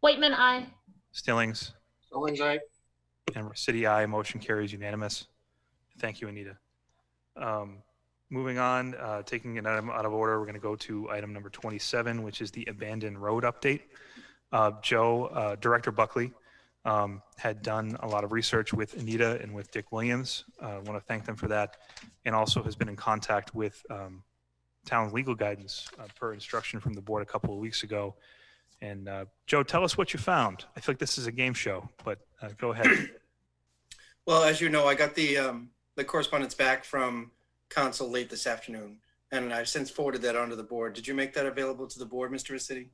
Whiteman, aye. Stillings. Stillings, aye. And City, aye. Motion carries unanimous. Thank you, Anita. Moving on, taking an item out of order, we're going to go to item number 27, which is the abandoned road update. Director Buckley had done a lot of research with Anita and with Dick Williams. I want to thank them for that, and also has been in contact with town legal guidance per instruction from the board a couple of weeks ago. And Joe, tell us what you found. I feel like this is a game show, but go ahead. Well, as you know, I got the correspondence back from council late this afternoon, and I've since forwarded that onto the board. Did you make that available to the board, Mr. Vasity?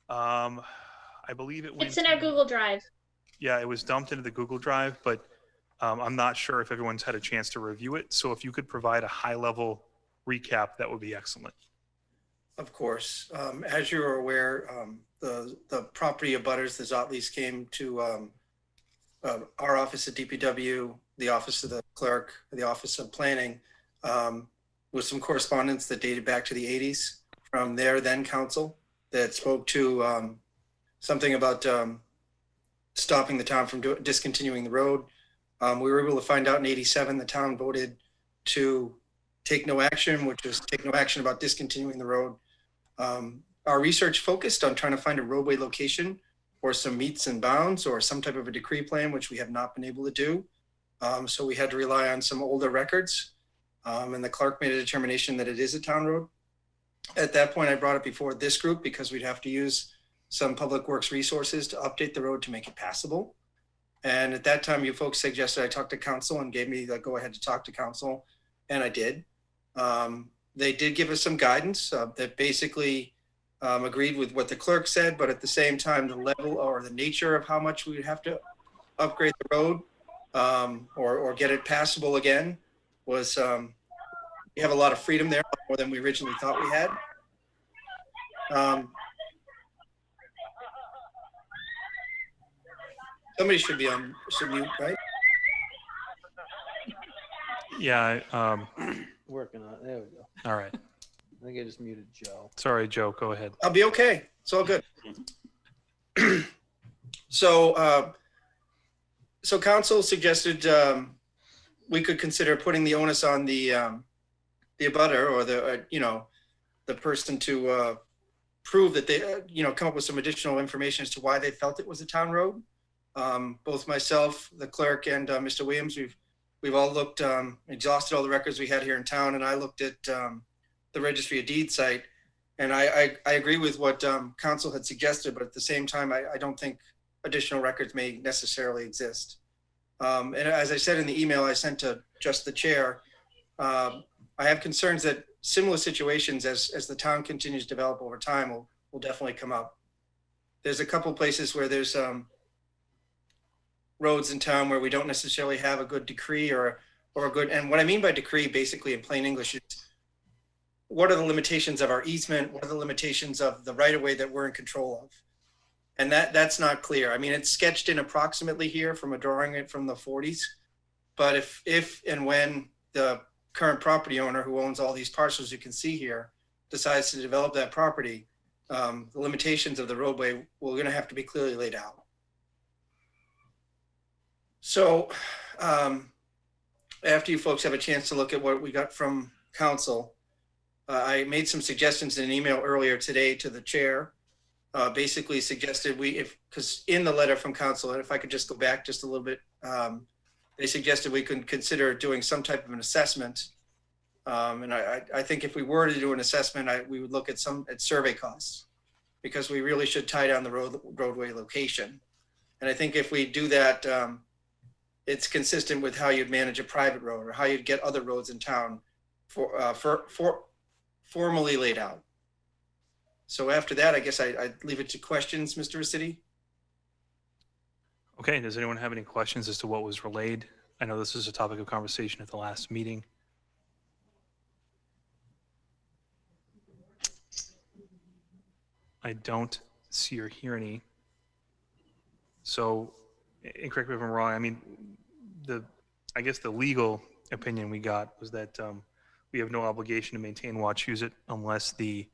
I believe it went. It's in our Google Drive. Yeah, it was dumped into the Google Drive, but I'm not sure if everyone's had a chance to review it. So if you could provide a high-level recap, that would be excellent. Of course. As you're aware, the property abutters, the Zotleys, came to our office at DPW, the office of the clerk, the office of planning, with some correspondence that dated back to the 80s from their then council that spoke to something about stopping the town from discontinuing the road. We were able to find out in 87, the town voted to take no action, which was take no action about discontinuing the road. Our research focused on trying to find a roadway location or some meets and bounds or some type of a decree plan, which we have not been able to do. So we had to rely on some older records. And the clerk made a determination that it is a town road. At that point, I brought it before this group because we'd have to use some public works resources to update the road to make it passable. And at that time, you folks suggested I talk to council and gave me the go ahead to talk to council, and I did. They did give us some guidance that basically agreed with what the clerk said, but at the same time, the level or the nature of how much we would have to upgrade the road or get it passable again was, we have a lot of freedom there, more than we originally thought we had. Somebody should be on, should mute, right? Yeah. Working on it. There we go. All right. I think I just muted Joe. Sorry, Joe. Go ahead. I'll be okay. It's all good. So, so council suggested we could consider putting the onus on the abutter or the the person to prove that they come up with some additional information as to why they felt it was a town road. Both myself, the clerk, and Mr. Williams, we've all looked, exhausted all the records we had here in town, and I looked at the Registry of Deeds site, and I agree with what council had suggested, but at the same time, I don't think additional records may necessarily exist. And as I said in the email I sent to just the chair, I have concerns that similar situations as the town continues to develop over time will definitely come up. There's a couple places where there's roads in town where we don't necessarily have a good decree or a good, and what I mean by decree basically in plain English is what are the limitations of our easement? What are the limitations of the right of way that we're in control of? And that's not clear. I mean, it's sketched in approximately here from a drawing it from the 40s, but if and when the current property owner who owns all these parcels you can see here decides to develop that property, the limitations of the roadway we're going to have to be clearly laid out. So after you folks have a chance to look at what we got from council, I made some suggestions in an email earlier today to the chair. Basically suggested because in the letter from council, and if I could just go back just a little bit, they suggested we could consider doing some type of an assessment. And I think if we were to do an assessment, we would look at survey costs, because we really should tie down the roadway location. And I think if we do that, it's consistent with how you'd manage a private road or how you'd get other roads in town formally laid out. So after that, I guess I'd leave it to questions, Mr. Rossetti. Okay. Does anyone have any questions as to what was relayed? I know this is a topic of conversation at the last meeting. I don't see or hear any. So, and correct me if I'm wrong, I mean, I guess the legal opinion we got was that we have no obligation to maintain Wachusett unless the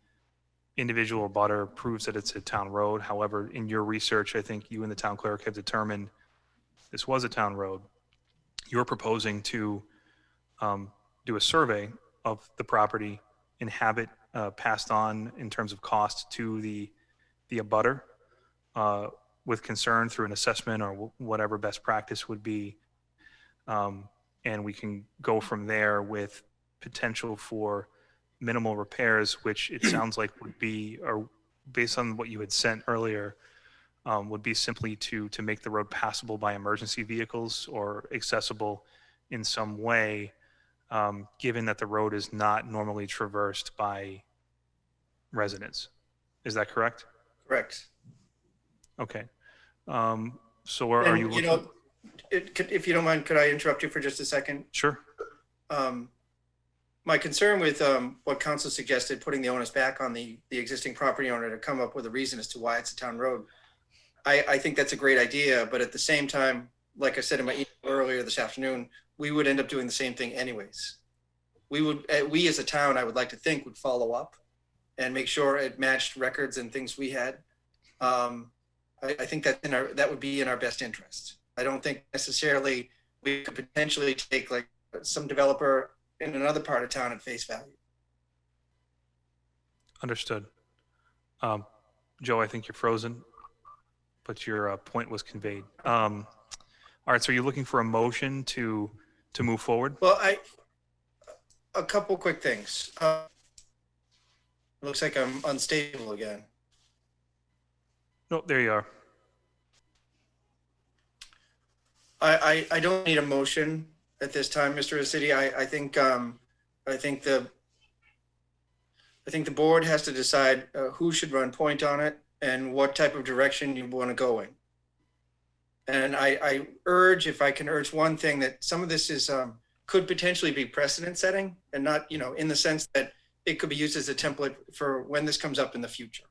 individual abutter proves that it's a town road. However, in your research, I think you and the town clerk have determined this was a town road. You're proposing to do a survey of the property and have it passed on in terms of cost to the abutter with concern through an assessment or whatever best practice would be. And we can go from there with potential for minimal repairs, which it sounds like would be, or based on what you had sent earlier, would be simply to make the road passable by emergency vehicles or accessible in some way, given that the road is not normally traversed by residents. Is that correct? Correct. Okay. So are you looking? If you don't mind, could I interrupt you for just a second? Sure. My concern with what council suggested, putting the onus back on the existing property owner to come up with a reason as to why it's a town road, I think that's a great idea. But at the same time, like I said in my email earlier this afternoon, we would end up doing the same thing anyways. We as a town, I would like to think, would follow up and make sure it matched records and things we had. I think that would be in our best interest. I don't think necessarily we could potentially take like some developer in another part of town at face value. Understood. Joe, I think you're frozen, but your point was conveyed. All right, so you're looking for a motion to move forward? Well, a couple quick things. Looks like I'm unstable again. No, there you are. I don't need a motion at this time, Mr. City. I think the board has to decide who should run point on it and what type of direction you want to go in. And I urge, if I can urge one thing, that some of this is could potentially be precedent setting, and not, in the sense that it could be used as a template for when this comes up in the future.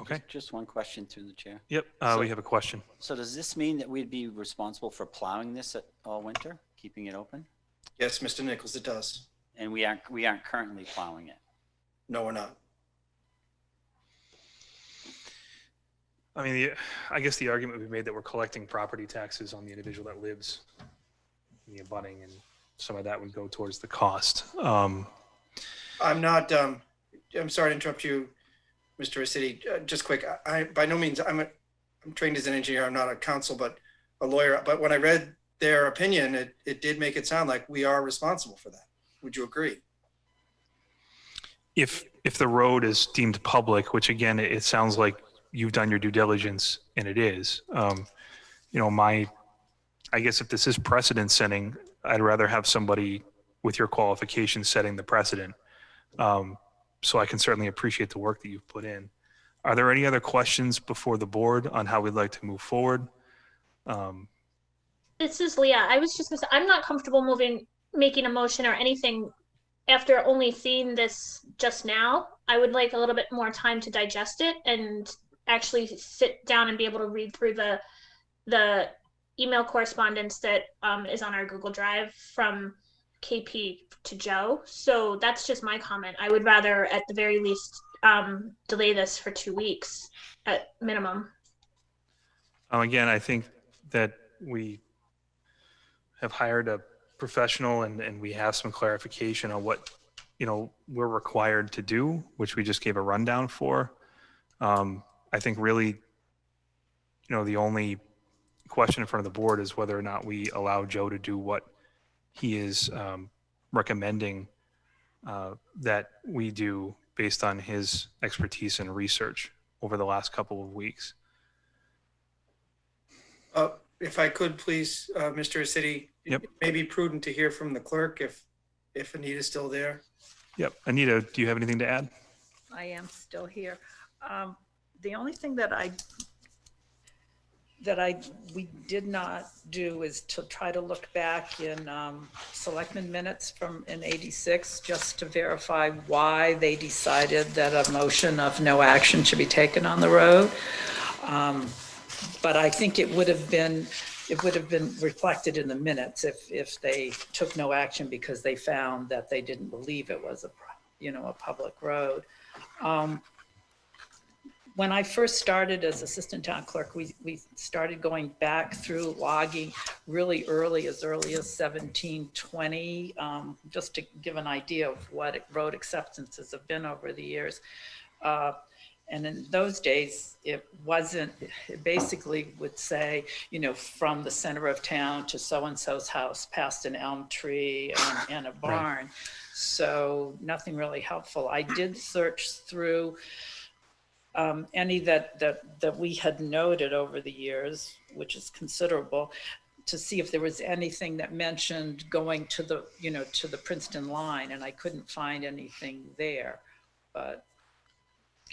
Okay. Just one question through the chair. Yep, we have a question. So does this mean that we'd be responsible for plowing this all winter, keeping it open? Yes, Mr. Nichols, it does. And we aren't currently plowing it? No, we're not. I mean, I guess the argument would be made that we're collecting property taxes on the individual that lives in the abutting, and some of that would go towards the cost. I'm not, I'm sorry to interrupt you, Mr. City. Just quick, I by no means, I'm trained as an engineer. I'm not a counsel, but a lawyer. But when I read their opinion, it did make it sound like we are responsible for that. Would you agree? If the road is deemed public, which again, it sounds like you've done your due diligence, and it is, I guess if this is precedent setting, I'd rather have somebody with your qualifications setting the precedent. So I can certainly appreciate the work that you've put in. Are there any other questions before the board on how we'd like to move forward? This is Leah. I was just gonna say, I'm not comfortable making a motion or anything after only seeing this just now. I would like a little bit more time to digest it and actually sit down and be able to read through the email correspondence that is on our Google Drive from KP to Joe. So that's just my comment. I would rather, at the very least, delay this for 2 weeks at minimum. Again, I think that we have hired a professional, and we have some clarification on what we're required to do, which we just gave a rundown for. I think really, the only question in front of the board is whether or not we allow Joe to do what he is recommending that we do based on his expertise and research over the last couple of weeks. If I could please, Mr. City, Yep. It may be prudent to hear from the clerk if Anita's still there. Yep. Anita, do you have anything to add? I am still here. The only thing that we did not do is to try to look back in selectmen minutes from in '86, just to verify why they decided that a motion of no action should be taken on the road. But I think it would have been reflected in the minutes if they took no action because they found that they didn't believe it was a public road. When I first started as assistant town clerk, we started going back through logging really early as 1720, just to give an idea of what road acceptances have been over the years. And in those days, it basically would say, from the center of town to so-and-so's house, past an elm tree and a barn. Right. So nothing really helpful. I did search through any that we had noted over the years, which is considerable, to see if there was anything that mentioned going to the, to the Princeton line, and I couldn't find anything there. But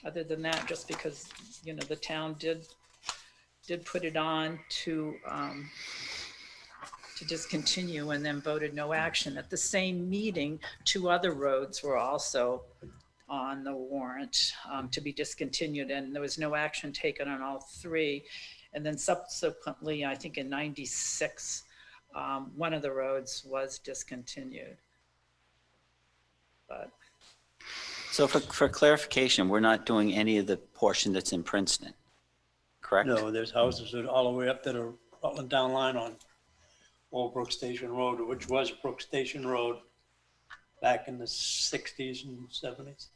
other than that, just because, the town did put it on to discontinue and then voted no action. At the same meeting, 2 other roads were also on the warrant to be discontinued, and there was no action taken on all 3. And then subsequently, I think in '96, one of the roads was discontinued. But so for clarification, we're not doing any of the portion that's in Princeton, correct? No, there's houses that all the way up that are Rutland Down Line on Old Brook Station Road, which was Brook Station Road back in the 60s and 70s.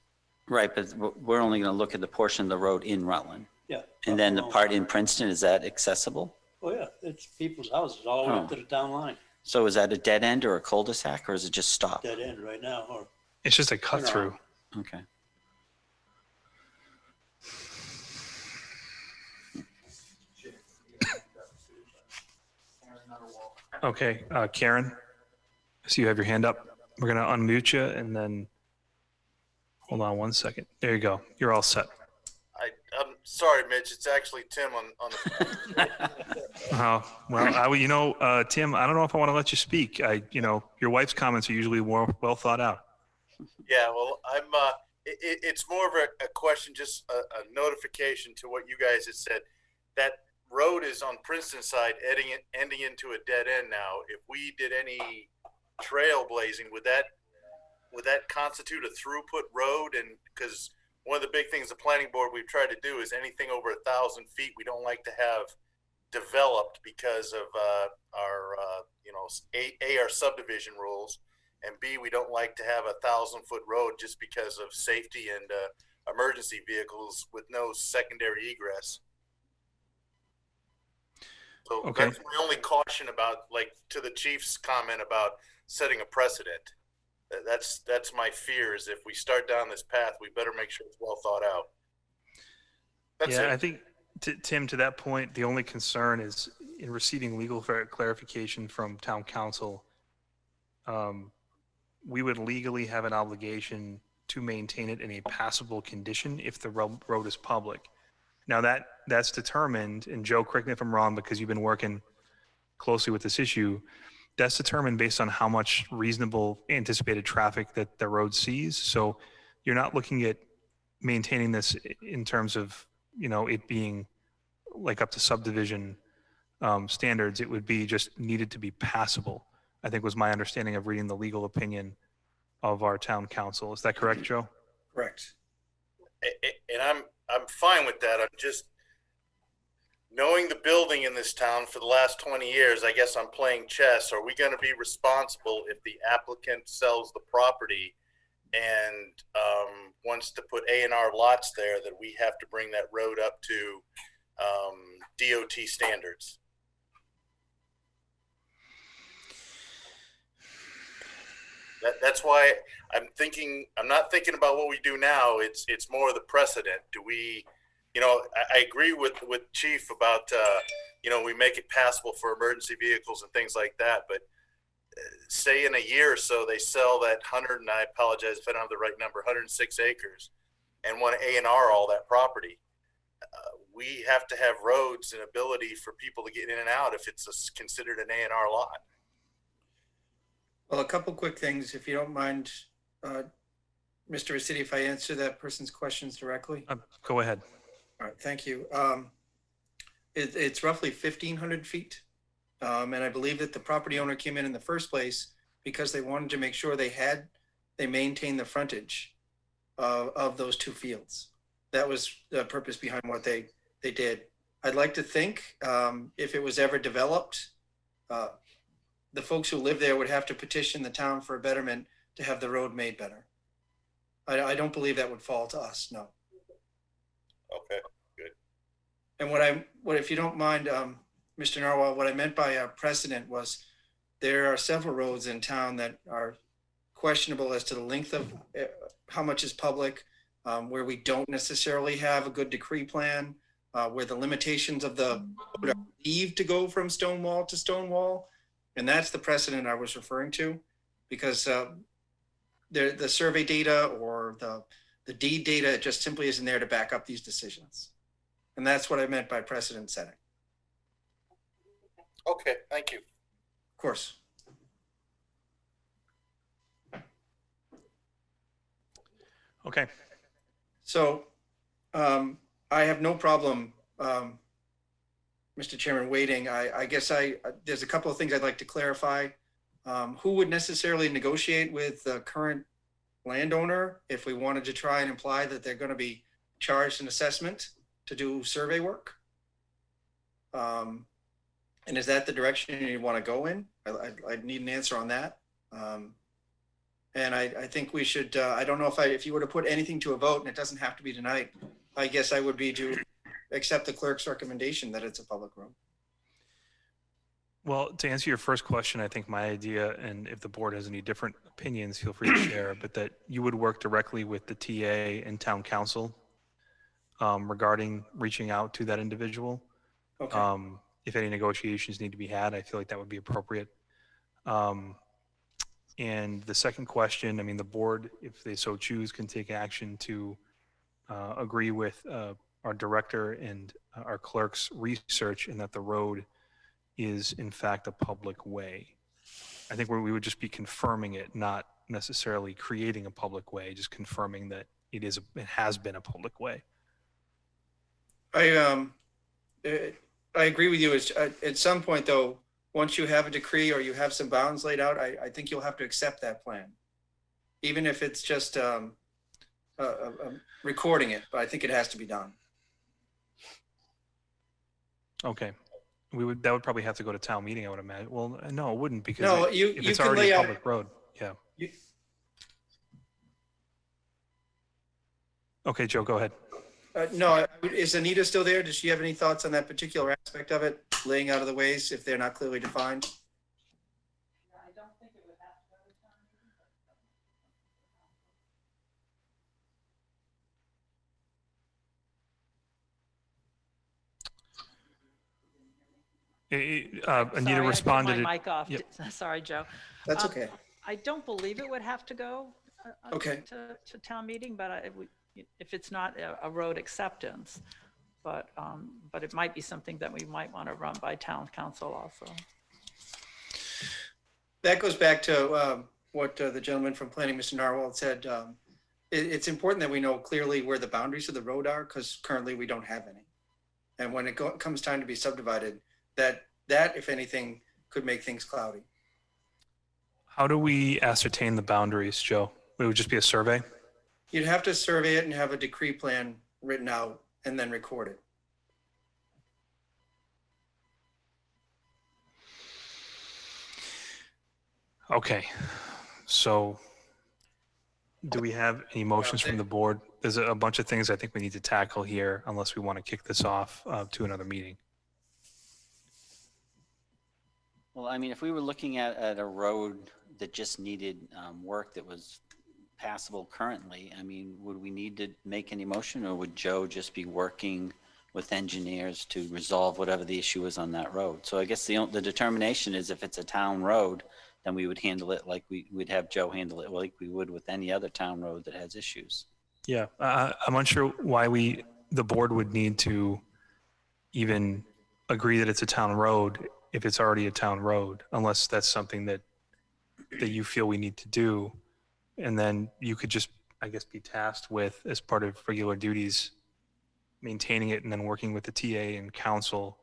Right, but we're only going to look at the portion of the road in Rutland. Yeah. And then the part in Princeton, is that accessible? Oh, yeah, it's people's houses all the way up to the town line. So is that a dead end or a cul-de-sac, or is it just stop? Dead end right now, or It's just a cut through. Okay. Okay, Karen, I see you have your hand up. We're gonna unmute you and then, hold on one second. There you go. You're all set. I'm sorry, Mitch. It's actually Tim on the. Well, Tim, I don't know if I want to let you speak. Your wife's comments are usually more well thought out. Yeah, well, I'm. It's more of a question, just a notification to what you guys had said. That road is on Princeton side, ending into a dead end now. If we did any trailblazing, would that constitute a throughput road? And because one of the big things the planning board we've tried to do is anything over 1,000 feet we don't like to have developed because of our subdivision rules, and B, we don't like to have 1,000-foot road just because of safety and emergency vehicles with no secondary egress. So Okay. That's my only caution about, like, to the chief's comment about setting a precedent. That's my fear, is if we start down this path, we better make sure it's well thought out. That's Yeah, it. I think, Tim, to that point, the only concern is in receiving legal clarification from town council, we would legally have an obligation to maintain it in a passable condition if the road is public. Now that's determined, and Joe, correct me if I'm wrong, because you've been working closely with this issue, that's determined based on how much reasonable anticipated traffic that the road sees. So you're not looking at maintaining this in terms of, it being like up to subdivision standards. It would be just needed to be passable, I think was my understanding of reading the legal opinion of our town council. Is that correct, Joe? Correct. And I'm fine with that. I'm just knowing the building in this town for the last 20 years. I guess I'm playing chess. Are we going to be responsible if the applicant sells the property and wants to put A&R lots there, that we have to bring that road up to DOT standards? That's why I'm not thinking about what we do now. It's more of the precedent. Do we, I agree with Chief about, we make it passable for emergency vehicles and things like that. But say in a year or so, they sell that 100, and I apologize if I don't have the right number, 106 acres, and want to A&R all that property. We have to have roads and ability for people to get in and out if it's considered an A&R lot. Well, a couple quick things, if you don't mind, Mr. Rossetti, if I answer that person's questions directly. Go ahead. All right, thank you. It's roughly 1,500 feet. And I believe that the property owner came in the first place because they wanted to make sure they maintained the frontage of those two fields. That was the purpose behind what they did. I'd like to think if it was ever developed, the folks who live there would have to petition the town for a betterment to have the road made better. I don't believe that would fall to us, no. Okay, good. And if you don't mind, Mr. Narwhal, what I meant by precedent was there are several roads in town that are questionable as to the length of how much is public, where we don't necessarily have a good decree plan, where the limitations of the road are believed to go from stone wall to stone wall. And that's the precedent I was referring to, because the survey data or the deed data just simply isn't there to back up these decisions. And that's what I meant by precedent setting. Okay, thank you. Of course. Okay. So I have no problem, Mr. Chairman, waiting. I guess there's a couple of things I'd like to clarify. Who would necessarily negotiate with the current landowner if we wanted to try and imply that they're going to be charged an assessment to do survey work? And is that the direction you want to go in? I need an answer on that. And I think we should, I don't know if you were to put anything to a vote, and it doesn't have to be tonight, I guess I would be to accept the clerk's recommendation that it's a public room. Well, to answer your first question, I think my idea, and if the board has any different opinions, feel free to share, but that you would work directly with the TA and town council regarding reaching out to that individual. Okay. If any negotiations need to be had, I feel like that would be appropriate. And the second question, I mean, the board, if they so choose, can take action to agree with our director and our clerk's research, and that the road is in fact a public way. I think we would just be confirming it, not necessarily creating a public way, just confirming that it has been a public way. I agree with you. At some point, though, once you have a decree or you have some bounds laid out, I think you'll have to accept that plan, even if it's just recording it. But I think it has to be done. Okay. That would probably have to go to town meeting, I would imagine. Well, no, it wouldn't, because No, if you it's can already lay a out. public road. Yeah. Okay, Joe, go ahead. No, is Anita still there? Does she have any thoughts on that particular aspect of it, laying out of the ways if they're not clearly defined? I don't think it would have to go to town meeting, Anita Sorry, responded. I put my mic off. Yep. Sorry, Joe. That's okay. I don't believe it would have to go Okay. to town meeting, but if it's not a road acceptance, but it might be something that we might want to run by town council also. That goes back to what the gentleman from planning, Mr. Narwhal, said. It's important that we know clearly where the boundaries of the road are, because currently we don't have any. And when it comes time to be subdivided, that if anything could make things cloudy. How do we ascertain the boundaries, Joe? It would just be a survey? You'd have to survey it and have a decree plan written out and then record it. Okay, so do we have any motions from the board? There's a bunch of things I think we need to tackle here, unless we want to kick this off to another meeting. Well, I mean, if we were looking at a road that just needed work that was passable currently, I mean, would we need to make any motion, or would Joe just be working with engineers to resolve whatever the issue is on that road? So I guess the determination is, if it's a town road, then we would handle it like we'd have Joe handle it like we would with any other town road that has issues. Yeah, I'm unsure why the board would need to even agree that it's a town road if it's already a town road, unless that's something that you feel we need to do. And then you could just, I guess, be tasked with, as part of regular duties, maintaining it and then working with the TA and council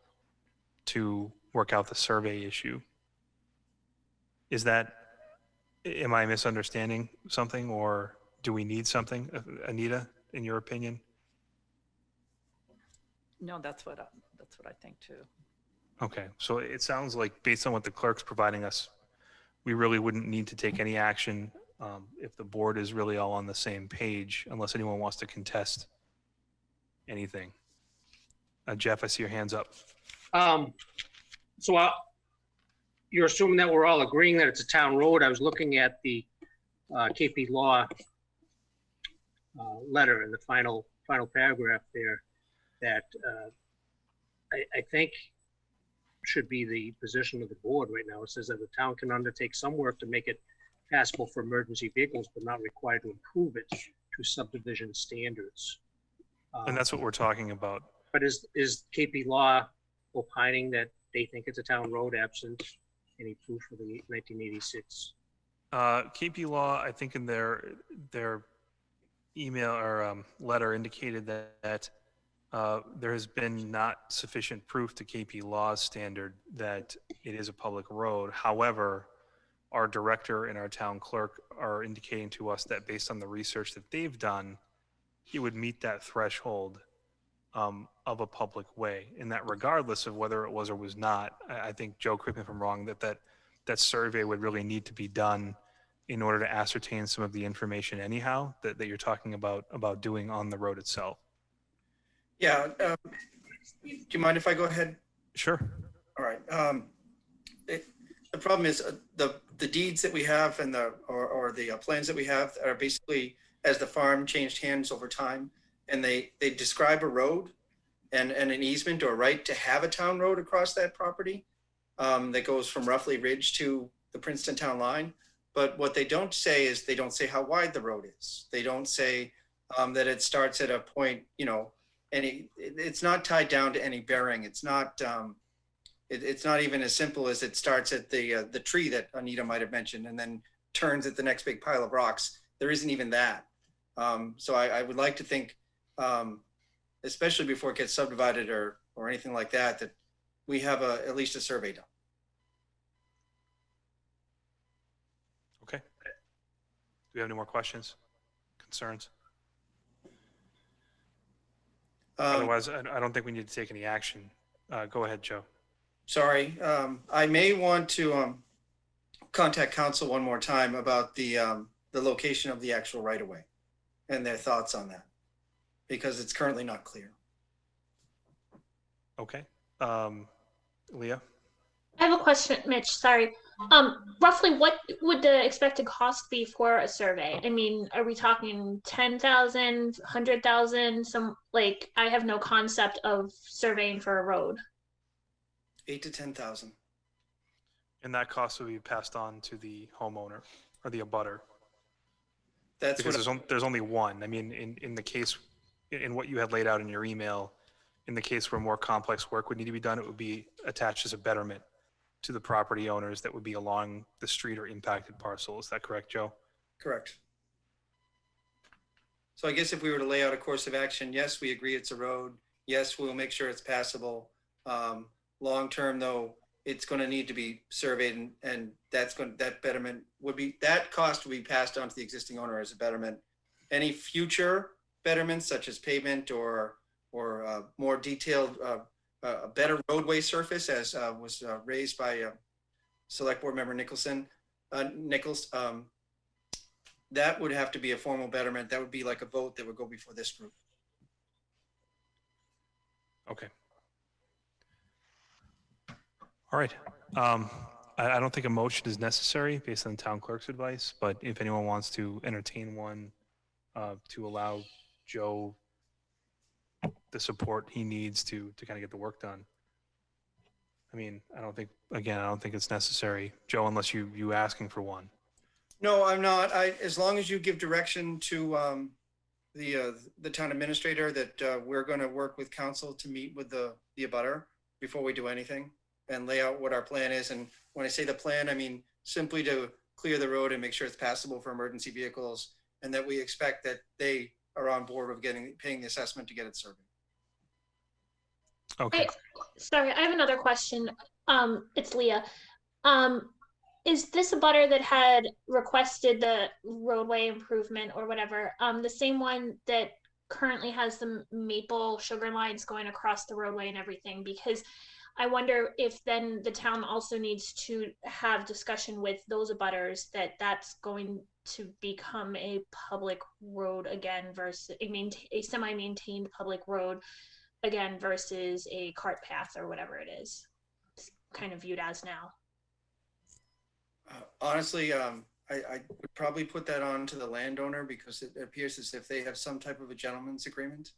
to work out the survey issue. Am I misunderstanding something, or do we need something, Anita, in your opinion? No, that's what I think too. Okay, so it sounds like, based on what the clerk's providing us, we really wouldn't need to take any action if the board is really all on the same page, unless anyone wants to contest anything. Jeff, I see your hands up. You're assuming that we're all agreeing that it's a town road. I was looking at the KP Law letter in the final paragraph there that I think should be the position of the board right now. It says that the town can undertake some work to make it passable for emergency vehicles, but not required to improve it to subdivision standards. And that's what we're talking about. But is KP Law opining that they think it's a town road, absent any proof of the 1986? KP Law, I think in their email or letter, indicated that there has been not sufficient proof to KP Law's standard that it is a public road. However, our director and our town clerk are indicating to us that, based on the research that they've done, it would meet that threshold of a public way, and that regardless of whether it was or was not, I think, Joe, correct me if I'm wrong, that survey would really need to be done in order to ascertain some of the information anyhow that you're talking about doing on the road itself. Yeah. Do you mind if I go ahead? Sure. All right. The problem is the deeds that we have and the plans that we have are basically as the farm changed hands over time, and they describe a road and an easement or right to have a town road across that property that goes from Roughly Ridge to the Princeton town line. But what they don't say is they don't say how wide the road is. They don't say that it starts at a point, it's not tied down to any bearing. It's not even as simple as it starts at the tree that Anita might have mentioned and then turns at the next big pile of rocks. There isn't even that. So I would like to think, especially before it gets subdivided or anything like that, that we have at least a survey done. Okay. Do we have any more questions, concerns? Otherwise, I don't think we need to take any action. Go ahead, Joe. Sorry. I may want to contact council one more time about the location of the actual right-of-way and their thoughts on that, because it's currently not clear. Okay. Leah? I have a question, Mitch, sorry. Roughly what would the expected cost be for a survey? I mean, are we talking 10,000, 100,000? I have no concept of surveying for a road. 8 to 10,000. And that cost will be passed on to the homeowner or the abutter. That's because there's only one. I mean, in the case, in what you had laid out in your email, in the case where more complex work would need to be done, it would be attached as a betterment to the property owners that would be along the street or impacted parcel. Is that correct, Joe? Correct. So I guess if we were to lay out a course of action, yes, we agree it's a road. Yes, we'll make sure it's passable. Long term, though, it's going to need to be surveyed, and that betterment that cost will be passed on to the existing owner as a betterment. Any future betterments, such as pavement or more detailed, a better roadway surface, as was raised by Select Board Member Nichols, that would have to be a formal betterment. That would be like a vote that would go before this group. Okay. All right. I don't think a motion is necessary based on the town clerk's advice, but if anyone wants to entertain one to allow Joe the support he needs to kind of get the work done. I mean, I don't think it's necessary, Joe, unless you asking for one. No, I'm not. As long as you give direction to the town administrator that we're going to work with council to meet with the abutter before we do anything and lay out what our plan is. And when I say the plan, I mean simply to clear the road and make sure it's passable for emergency vehicles, and that we expect that they are on board with paying the assessment to get it surveyed. Okay. Sorry, I have another question. It's Leah. Is this a butter that had requested the roadway improvement or whatever, the same one that currently has the maple sugar lines going across the roadway and everything? Because I wonder if then the town also needs to have discussion with those abutters that that's going to become a public road again versus a semi-maintained public road again versus a cart path or whatever it is. It's kind of viewed as now. Honestly, I would probably put that on to the landowner, because it appears as if they have some type of a gentleman's agreement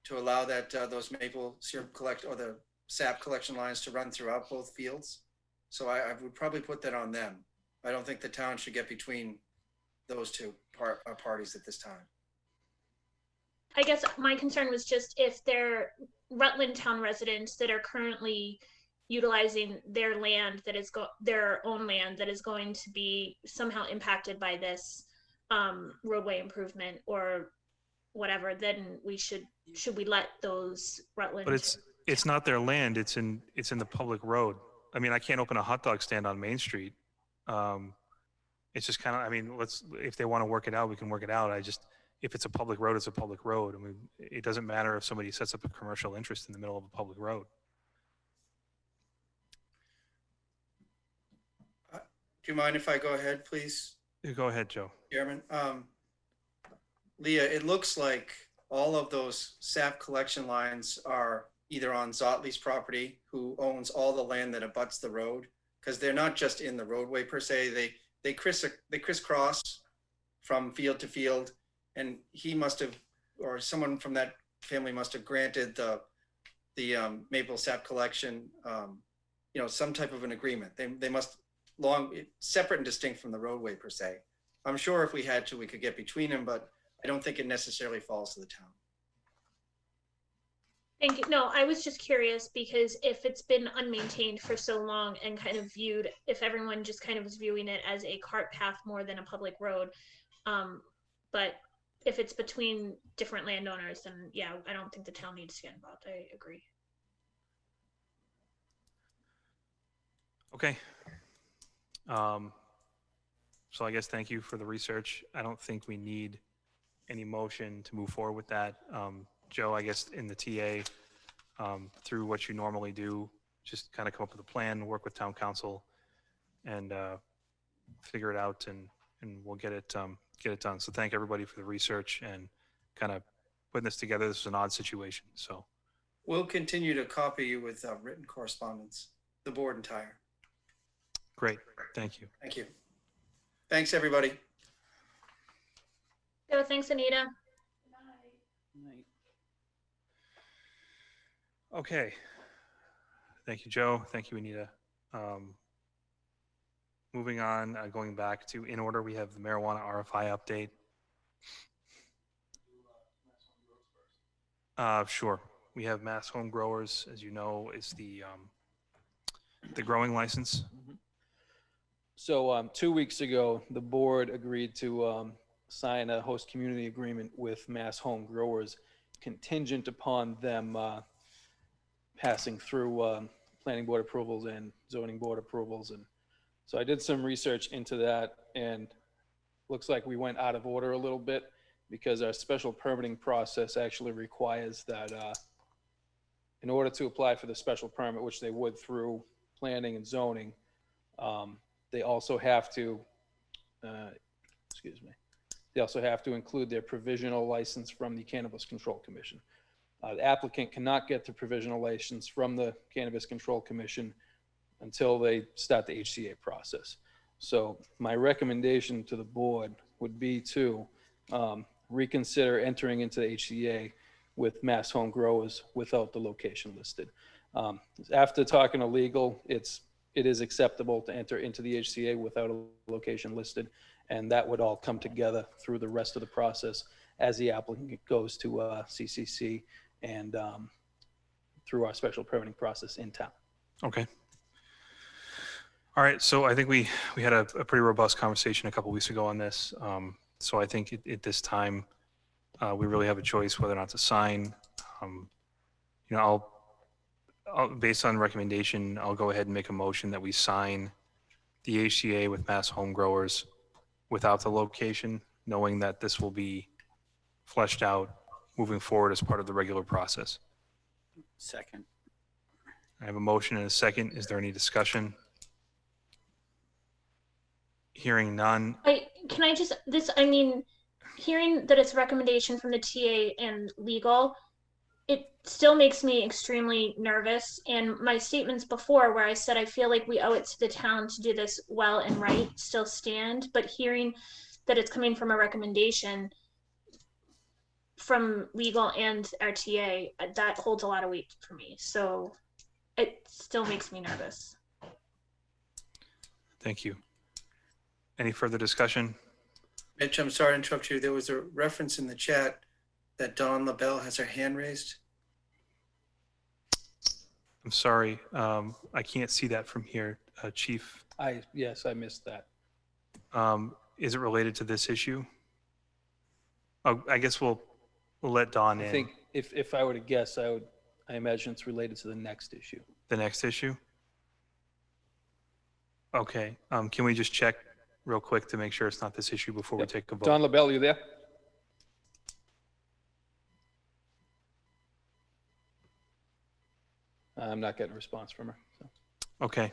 to allow that those maple syrup or the sap collection lines to run throughout both fields. So I would probably put that on them. I don't think the town should get between those two parties at this time. I guess my concern was just if they're Rutland town residents that are currently utilizing their land that is their own land that is going to be somehow impacted by this roadway improvement or whatever, then should we let those Rutland? But it's not their land. It's in the public road. I mean, I can't open a hot dog stand on Main Street. It's just kind of, I mean, if they want to work it out, we can work it out. if it's a public road, it's a public road. I mean, it doesn't matter if somebody sets up a commercial interest in the middle of a public road. Do you mind if I go ahead, please? Go ahead, Joe. Chairman, Leah, it looks like all of those sap collection lines are either on Zotley's property, who owns all the land that abuts the road, because they're not just in the roadway per se. They crisscross from field to field, and he must have, or someone from that family must have granted the maple sap collection, some type of an agreement. They must separate and distinct from the roadway per se. I'm sure if we had to, we could get between them, but I don't think it necessarily falls to the town. Thank you. No, I was just curious because if it's been unmaintained for so long and kind of viewed, if everyone just kind of was viewing it as a cart path more than a public road, but if it's between different landowners, then yeah, I don't think the town needs to get involved. I agree. Okay. So I guess thank you for the research. I don't think we need any motion to move forward with that. Joe, I guess in the TA, through what you normally do, just kind of come up with a plan, work with town council, and figure it out, and we'll get it done. So thank everybody for the research and kind of putting this together. This is an odd situation, so. We'll continue to copy you with written correspondence, the board entire. Great, thank you. Thank you. Thanks, everybody. So thanks, Anita. Okay. Thank you, Joe. Thank you, Anita. Moving on, going back to in order, we have the marijuana RFI update. Sure. We have Mass Home Growers, as you know, is the growing license. So 2 weeks ago, the board agreed to sign a host community agreement with Mass Home Growers, contingent upon them passing through planning board approvals and zoning board approvals. And so I did some research into that, and looks like we went out of order a little bit because our special permitting process actually requires that in order to apply for the special permit, which they would through planning and zoning, they also have to, they also have to include their provisional license from the Cannabis Control Commission. The applicant cannot get the provisional license from the Cannabis Control Commission until they start the HCA process. So my recommendation to the board would be to reconsider entering into the HCA with Mass Home Growers without the location listed. After talking to legal, it is acceptable to enter into the HCA without a location listed, and that would all come together through the rest of the process as the applicant goes to CCC and through our special permitting process in town. Okay. All right, so I think we had a pretty robust conversation a couple weeks ago on this. So I think at this time, we really have a choice whether or not to sign. I'll based on recommendation, I'll go ahead and make a motion that we sign the HCA with Mass Home Growers without the location, knowing that this will be fleshed out moving forward as part of the regular process. Second. I have a motion and a second. Is there any discussion? Hearing none. Hearing that it's a recommendation from the TA and legal, it still makes me extremely nervous. And my statements before where I said I feel like we owe it to the town to do this well and right still stand. But hearing that it's coming from a recommendation from legal and RTA, that holds a lot of weight for me. So it still makes me nervous. Thank you. Any further discussion? Mitch, I'm sorry to interrupt you. There was a reference in the chat that Dawn LaBelle has her hand raised. I'm sorry. I can't see that from here, Chief. Yes, I missed that. Is it related to this issue? Oh, I guess we'll let Dawn in. I think if I were to guess, I imagine it's related to the next issue. The next issue? Okay. Can we just check real quick to make sure it's not this issue before we take a vote? Dawn LaBelle, you there? I'm not getting a response from her. So. Okay,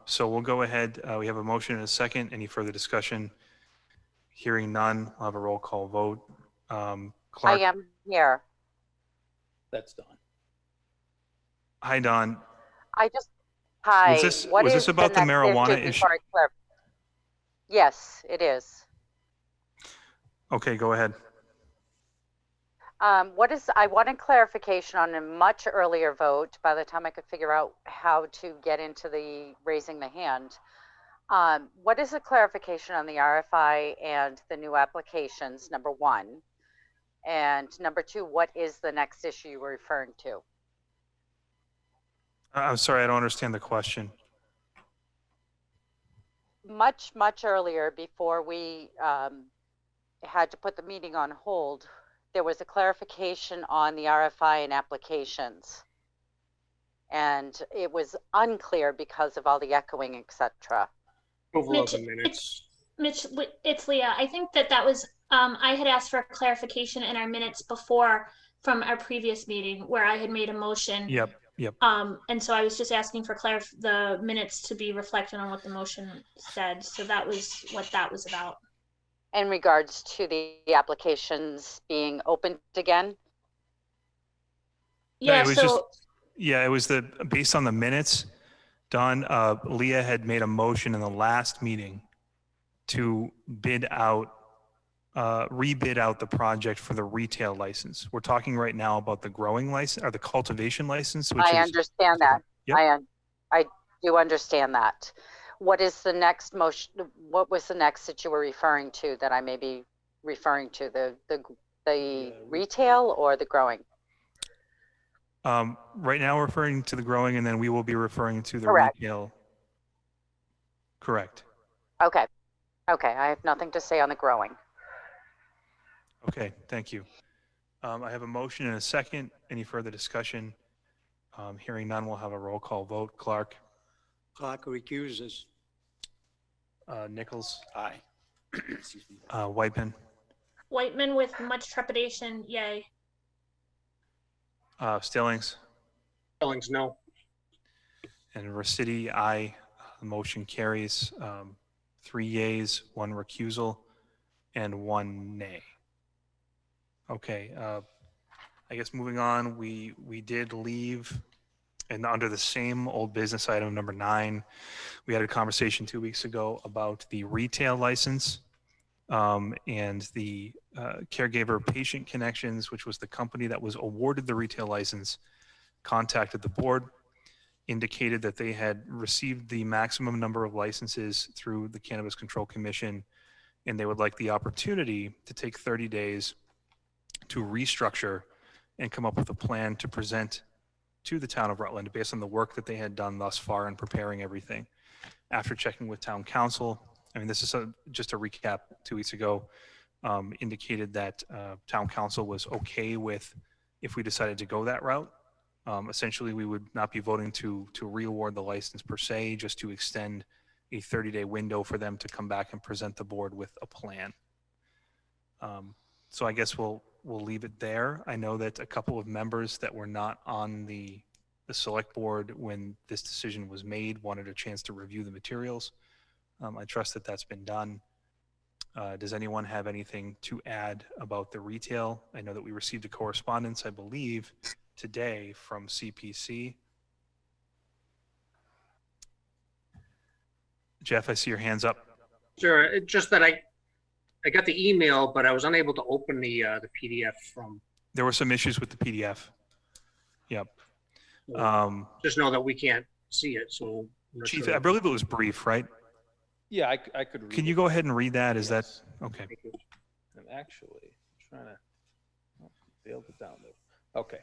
so we'll go ahead. We have a motion and a second. Any further discussion? Hearing none, I'll have a roll call vote. I Clark? am here. That's Dawn. Hi, Don. Hi. Was this What is about the next marijuana issue? before I Yes, it is. Okay, go ahead. I wanted clarification on a much earlier vote by the time I could figure out how to get into the raising the hand. What is the clarification on the RFI and the new applications, number one? And number two, what is the next issue you were referring to? I'm sorry, I don't understand the question. Much earlier, before we had to put the meeting on hold, there was a clarification on the RFI and applications. And it was unclear because of all the echoing, etc. Mitch, it's Leah. I think that was, I had asked for clarification in our minutes before from our previous meeting where I had made a motion. Yep. And so I was just asking for the minutes to be reflected on what the motion said. So that was what that was about. In regards to the applications being opened again? Yeah, it was based on the minutes, Don, Leah had made a motion in the last meeting to rebid out the project for the retail license. We're talking right now about the growing license or the cultivation license. I understand that. Yep. I do understand that. What is the next motion? What was the next that you were referring to that I may be referring to? The retail or the growing? Right now we're referring to the growing, and then we will be referring to the retail. Correct. Okay. I have nothing to say on the growing. Okay, thank you. I have a motion and a second. Any further discussion? Hearing none, we'll have a roll call vote. Clark? Clark recuses. Nichols? Aye. Whiteman? Whiteman with much trepidation, yay. Stillings? Stillings, no. And Recity, aye. The motion carries. 3 yeas, 1 recusal, and 1 nay. Okay, I guess moving on, we did leave, and under the same old business item number 9, we had a conversation 2 weeks ago about the retail license and the Caregiver Patient Connections, which was the company that was awarded the retail license, contacted the board, indicated that they had received the maximum number of licenses through the Cannabis Control Commission, and they would like the opportunity to take 30 days to restructure and come up with a plan to present to the town of Rutland based on the work that they had done thus far in preparing everything. After checking with town council, I mean, this is just a recap 2 weeks ago, indicated that town council was okay with if we decided to go that route. Essentially, we would not be voting to re-award the license per se, just to extend a 30-day window for them to come back and present the board with a plan. So I guess we'll leave it there. I know that a couple of members that were not on the select board when this decision was made wanted a chance to review the materials. I trust that that's been done. Does anyone have anything to add about the retail? I know that we received a correspondence, I believe, today from CPC. Jeff, I see your hands up. Sure, it's just that I got the email, but I was unable to open the PDF from. There were some issues with the PDF. Yep. Just know that we can't see it, so. Chief, sure. I believe it was brief, right? Yeah, I could read Can it. you go ahead and read that? Is Yes. that, okay. I'm actually trying to failed to download. Okay.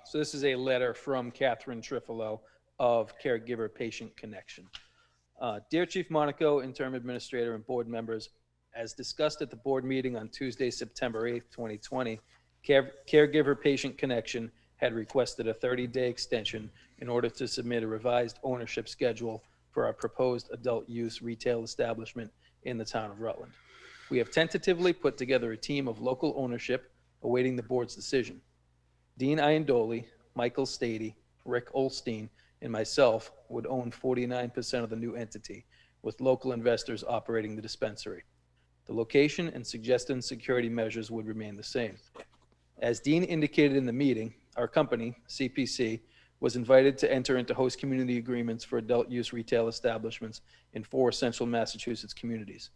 So this is a letter from Catherine Trifolo of Caregiver Patient Connection. Dear Chief Monaco, Interim Administrator, and board members, as discussed at the board meeting on Tuesday, September 8th, 2020, Caregiver Patient Connection had requested a 30-day extension in order to submit a revised ownership schedule for our proposed adult use retail establishment in the town of Rutland. We have tentatively put together a team of local ownership awaiting the board's decision. Dean Iandoli, Michael Stady, Rick Olstein, and myself would own 49% of the new entity, with local investors operating the dispensary. The location and suggested security measures would remain the same. As Dean indicated in the meeting, our company, CPC, was invited to enter into host community agreements for adult use retail establishments in 4 central Massachusetts communities.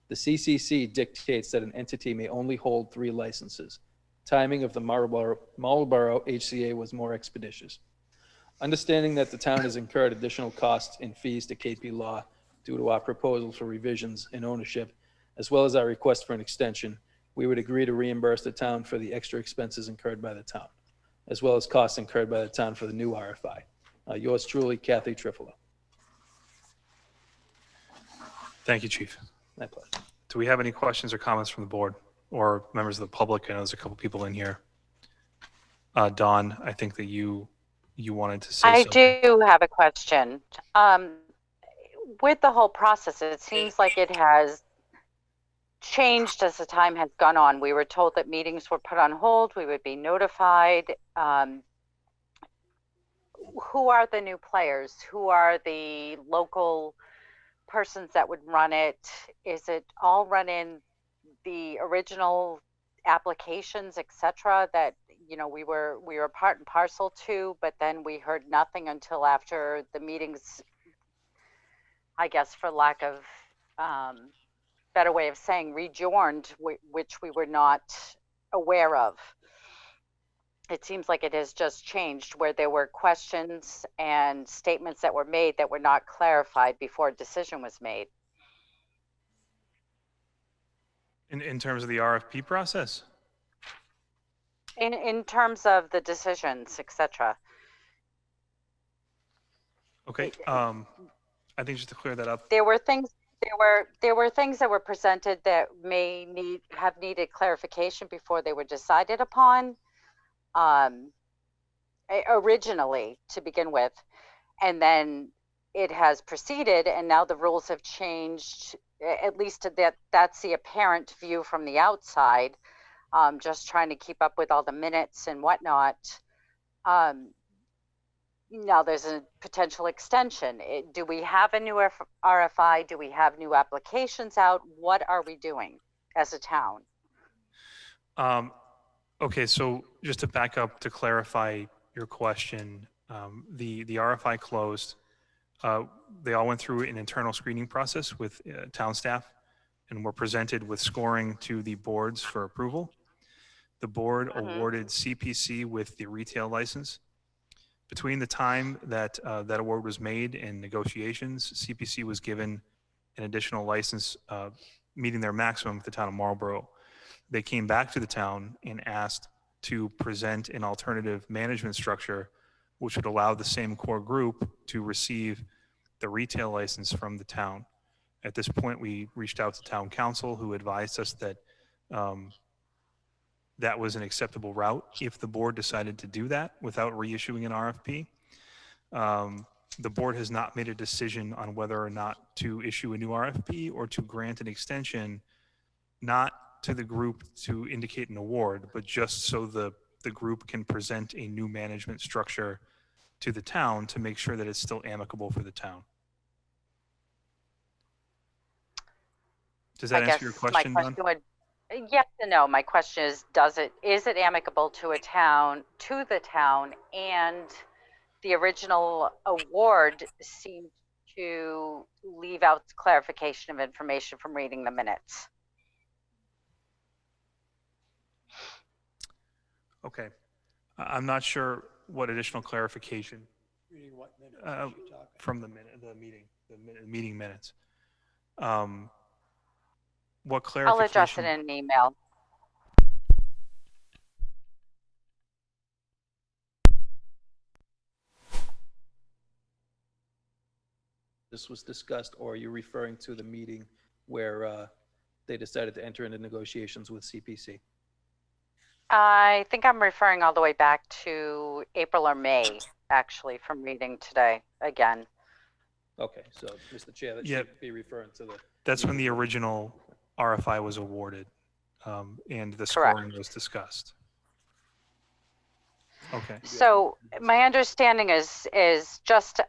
The CCC dictates that an entity may only hold 3 licenses. Timing of the Marlboro HCA was more expeditious. Understanding that the town has incurred additional costs and fees to KP Law due to our proposal for revisions in ownership, as well as our request for an extension, we would agree to reimburse the town for the extra expenses incurred by the town, as well as costs incurred by the town for the new RFI. Yours truly, Kathy Trifolo. Thank you, Chief. My pleasure. Do we have any questions or comments from the board or members of the public? I know there's a couple people in here. Dawn, I think that you wanted to say something. I do have a question. With the whole process, it seems like it has changed as the time has gone on. We were told that meetings were put on hold, we would be notified. Who are the new players? Who are the local persons that would run it? Is it all run in the original applications, etc., that we were part and parcel to, but then we heard nothing until after the meetings, I guess, for lack of better way of saying, rejoined, which we were not aware of. It seems like it has just changed, where there were questions and statements that were made that were not clarified before a decision was made. In terms of the RFP process? In terms of the decisions, etc. Okay. I think just to clear that up. There were things that were presented that may have needed clarification before they were decided upon. Originally to begin with, and then it has proceeded, and now the rules have changed, at least that's the apparent view from the outside, just trying to keep up with all the minutes and whatnot. Now there's a potential extension. Do we have a new RFI? Do we have new applications out? What are we doing as a town? Okay, so just to back up to clarify your question, the RFI closed. They all went through an internal screening process with town staff and were presented with scoring to the boards for approval. The board awarded CPC with the retail license. Between the time that that award was made and negotiations, CPC was given an additional license meeting their maximum with the town of Marlboro. They came back to the town and asked to present an alternative management structure which would allow the same core group to receive the retail license from the town. At this point, we reached out to town council, who advised us that that was an acceptable route if the board decided to do that without reissuing an RFP. The board has not made a decision on whether or not to issue a new RFP or to grant an extension, not to the group to indicate an award, but just so the group can present a new management structure to the town to make sure that it's still amicable for the town. Does that answer your question, Don? Yes and no. My question is it amicable to the town, and the original award seemed to leave out clarification of information from reading the minutes. Okay. I'm not sure what additional clarification Reading what minutes are you talking? from the meeting minutes. What clarification? I'll address it in an email. This was discussed, or are you referring to the meeting where they decided to enter into negotiations with CPC? I think I'm referring all the way back to April or May, actually, from reading today again. Okay, so Mr. Chair, that Yeah. should be referring to the. That's when the original RFI was awarded, and the scoring was discussed. Okay. So my understanding is just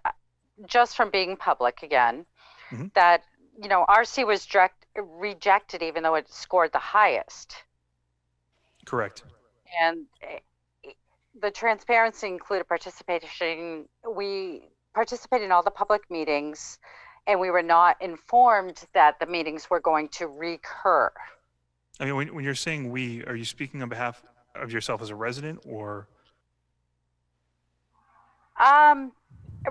from being public again, Mhm. that, you know, RC was rejected even though it scored the highest. Correct. And the transparency included participation. We participated in all the public meetings, and we were not informed that the meetings were going to recur. I mean, when you're saying we, are you speaking on behalf of yourself as a resident or?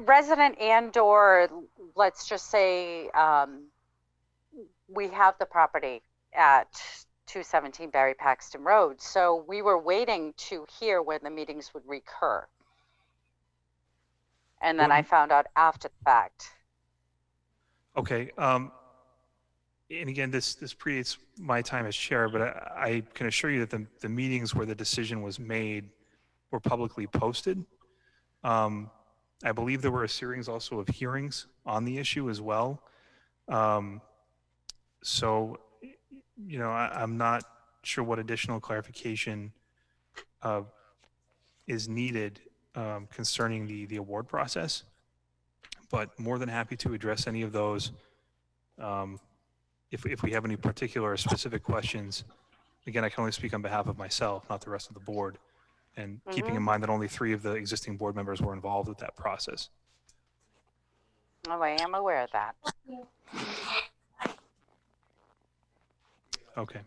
Resident and or let's just say we have the property at 217 Barry Paxton Road. So we were waiting to hear when the meetings would recur. And then I found out after the fact. Okay. And again, this predates my time as chair, but I can assure you that the meetings where the decision was made were publicly posted. I believe there were a series also of hearings on the issue as well. So, you know, I'm not sure what additional clarification is needed concerning the award process, but more than happy to address any of those. If we have any particular or specific questions, again, I can only speak on behalf of myself, not the rest of the board. And keeping in mind that only 3 of the existing board members were involved with that process. Oh, I am aware of that. Okay.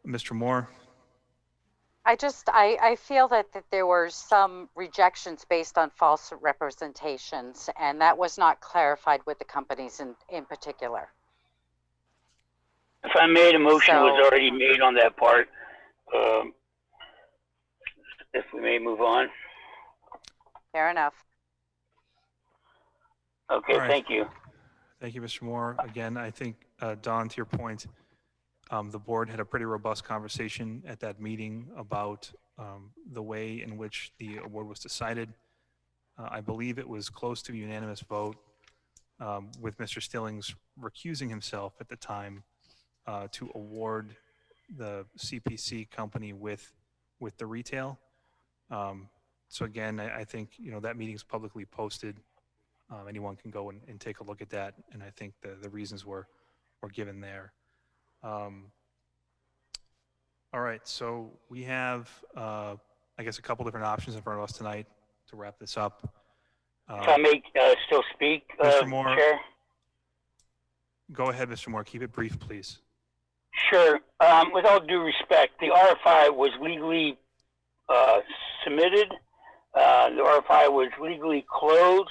Mr. Moore? I feel that there were some rejections based on false representations, and that was not clarified with the companies in particular. If I made a motion, was already made on that part. If we may move on. Fair enough. Okay, right. Thank you. Thank you, Mr. Moore. Again, I think, Don, to your point, the board had a pretty robust conversation at that meeting about the way in which the award was decided. I believe it was close to a unanimous vote with Mr. Stillings recusing himself at the time to award the CPC company with the retail. So again, I think, you know, that meeting's publicly posted. Anyone can go and take a look at that. And I think the reasons were given there. All right, so we have, I guess, a couple different options in front of us tonight to wrap this up. If I may still speak, Mr. Moore, Chair? Go ahead, Mr. Moore. Keep it brief, please. Sure. With all due respect, the RFI was legally submitted. The RFI was legally closed.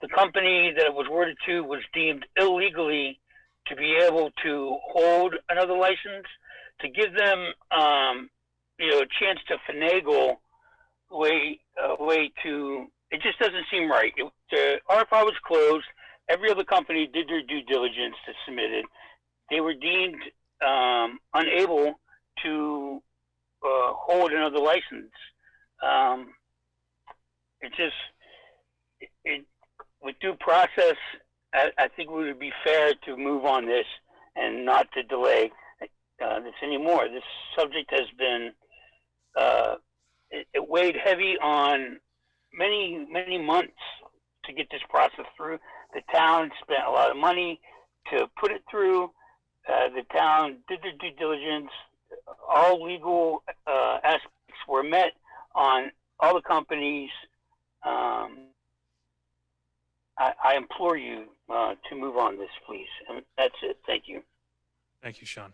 The company that it was awarded to was deemed illegally to be able to hold another license. To give them, you know, a chance to finagle way to, it just doesn't seem right. The RFI was closed. Every other company did their due diligence to submit it. They were deemed unable to hold another license. With due process, I think it would be fair to move on this and not to delay this anymore. This subject has been, it weighed heavy on many months to get this process through. The town spent a lot of money to put it through. The town did their due diligence. All legal aspects were met on all the companies. I implore you to move on this, please. And that's it. Thank you. Thank you, Sean.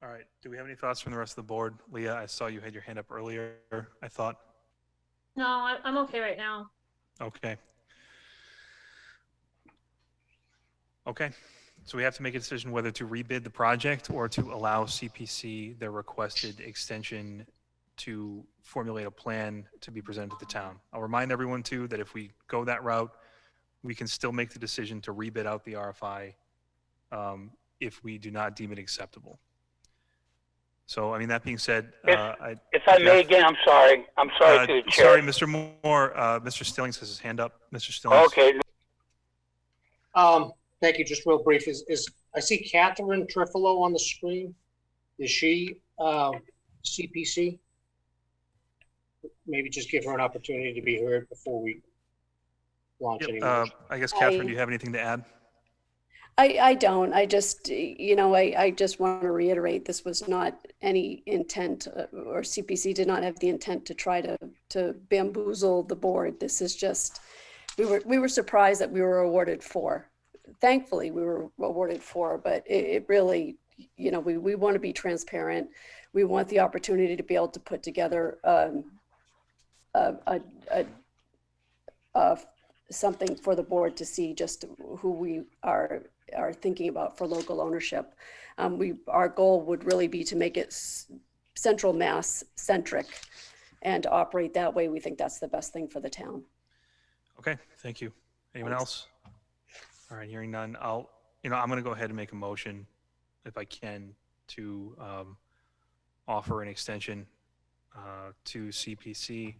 All right. Do we have any thoughts from the rest of the board? Leah, I saw you had your hand up earlier, I thought. No, I'm okay right now. Okay. Okay. So we have to make a decision whether to rebid the project or to allow CPC their requested extension to formulate a plan to be presented to the town. I'll remind everyone too that if we go that route, we can still make the decision to rebid out the RFI if we do not deem it acceptable. So, I mean, that being said, if I may again, I'm sorry. I'm sorry to the chair. Sorry, Mr. Moore. Mr. Stillings has his hand up. Mr. Stillings. Okay. Thank you. Just real brief. I see Catherine Trifolo on the screen. Is she CPC? maybe just give her an opportunity to be heard before we launch any more. I guess, Catherine, do you have anything to add? I don't. I just, I just want to reiterate, this was not any intent, or CPC did not have the intent to try to bamboozle the board. This is just, we were surprised that we were awarded 4. Thankfully, we were awarded 4, but it really, we want to be transparent. We want the opportunity to be able to put together something for the board to see just who we are thinking about for local ownership. Our goal would really be to make it Central Mass centric and operate that way. We think that's the best thing for the town. Okay, thank you. Anyone else? All right, hearing none, I'm going to go ahead and make a motion, if I can, to offer an extension to CPC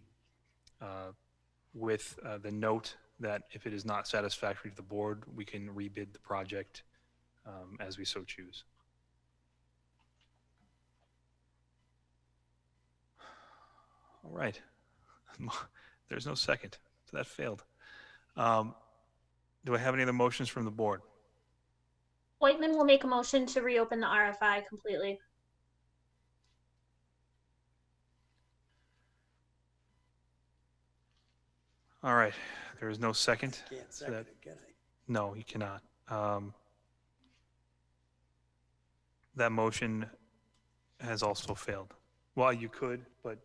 with the note that if it is not satisfactory to the board, we can rebid the project as we so choose. All right. There's no second, so that failed. Do I have any other motions from the board? Whitman will make a motion to reopen the RFI completely. All right. There is no second. Can't second it, can I? No, you cannot. That motion has also failed. Well, you could, but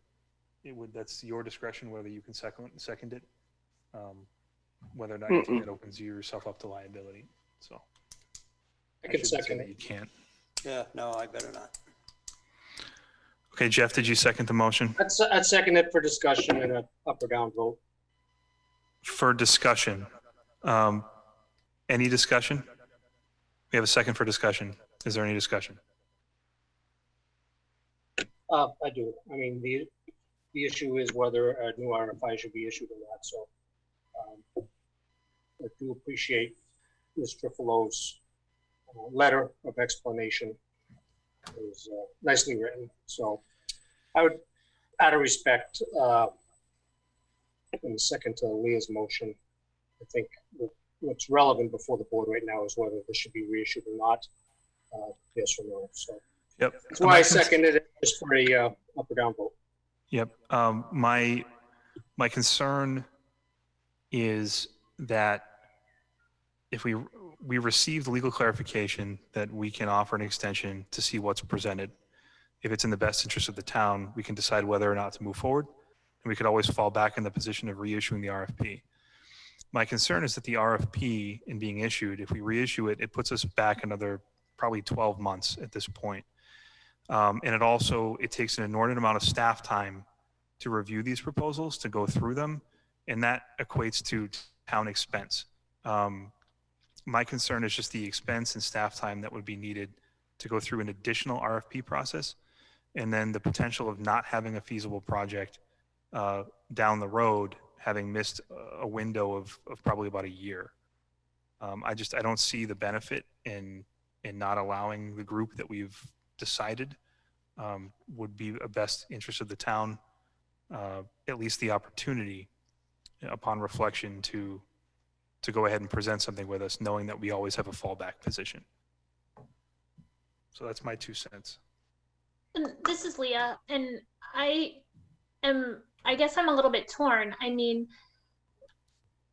that's your discretion whether you can second it. Whether or not you think it opens yourself up to liability. So I can second it. You can't. Yeah, no, I better not. Okay, Jeff, did you second the motion? I'd second it for discussion and a up or down vote. For discussion. Any discussion? We have a second for discussion. Is there any discussion? I do. I mean, the issue is whether a new RFI should be issued or not. So I do appreciate Mr. Trufolo's letter of explanation. It was nicely written. So I would, out of respect, and second to Leah's motion, I think what's relevant before the board right now is whether this should be reissued or not, yes or no. So yep. That's why I seconded it, just for a up or down vote. Yep. My concern is that if we received legal clarification that we can offer an extension to see what's presented, if it's in the best interest of the town, we can decide whether or not to move forward. And we could always fall back in the position of reissuing the RFP. My concern is that the RFP, in being issued, if we reissue it, it puts us back another probably 12 months at this point. And it takes an inordinate amount of staff time to review these proposals, to go through them, and that equates to town expense. My concern is just the expense and staff time that would be needed to go through an additional RFP process, and then the potential of not having a feasible project down the road, having missed a window of probably about a year. I don't see the benefit in not allowing the group that we've decided would be a best interest of the town, at least the opportunity upon reflection to go ahead and present something with us, knowing that we always have a fallback position. So that's my 2 cents. And this is Leah, and I guess I'm a little bit torn. I mean,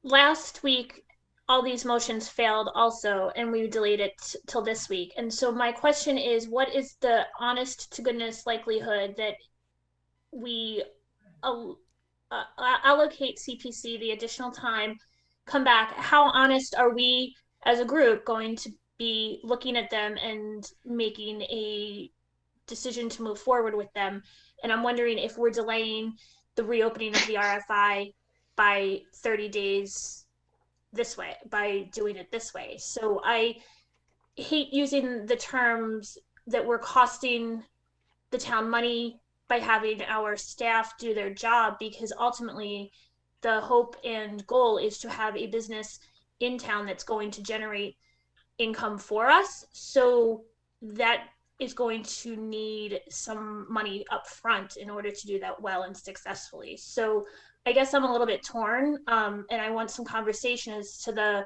last week, all these motions failed also, and we delayed it till this week. And so my question is, what is the honest to goodness likelihood that we allocate CPC the additional time, come back? How honest are we as a group going to be looking at them and making a decision to move forward with them? And I'm wondering if we're delaying the reopening of the RFI by 30 days this way, by doing it this way. So I hate using the terms that we're costing the town money by having our staff do their job, because ultimately the hope and goal is to have a business in town that's going to generate income for us. So that is going to need some money up front in order to do that well and successfully. So I guess I'm a little bit torn, and I want some conversation as to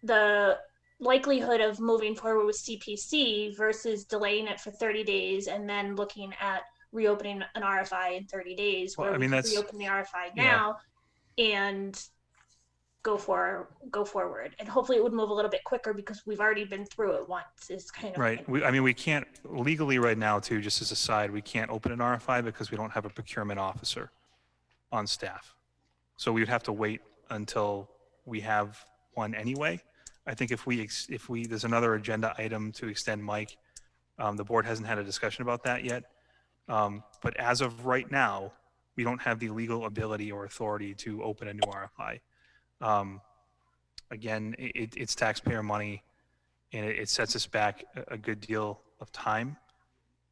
the likelihood of moving forward with CPC versus delaying it for 30 days and then looking at reopening an RFI in 30 days, Well, where I we mean, can that's- reopen the RFI yeah. now and go forward. And hopefully it would move a little bit quicker because we've already been through it once, is kind of Right. I mean, we can't legally right now too, just as a side, we can't open an RFI because we don't have a procurement officer on staff. So we would have to wait until we have one anyway. I think if there's another agenda item to extend Mike, the board hasn't had a discussion about that yet. But as of right now, we don't have the legal ability or authority to open a new RFI. Again, it's taxpayer money, and it sets us back a good deal of time.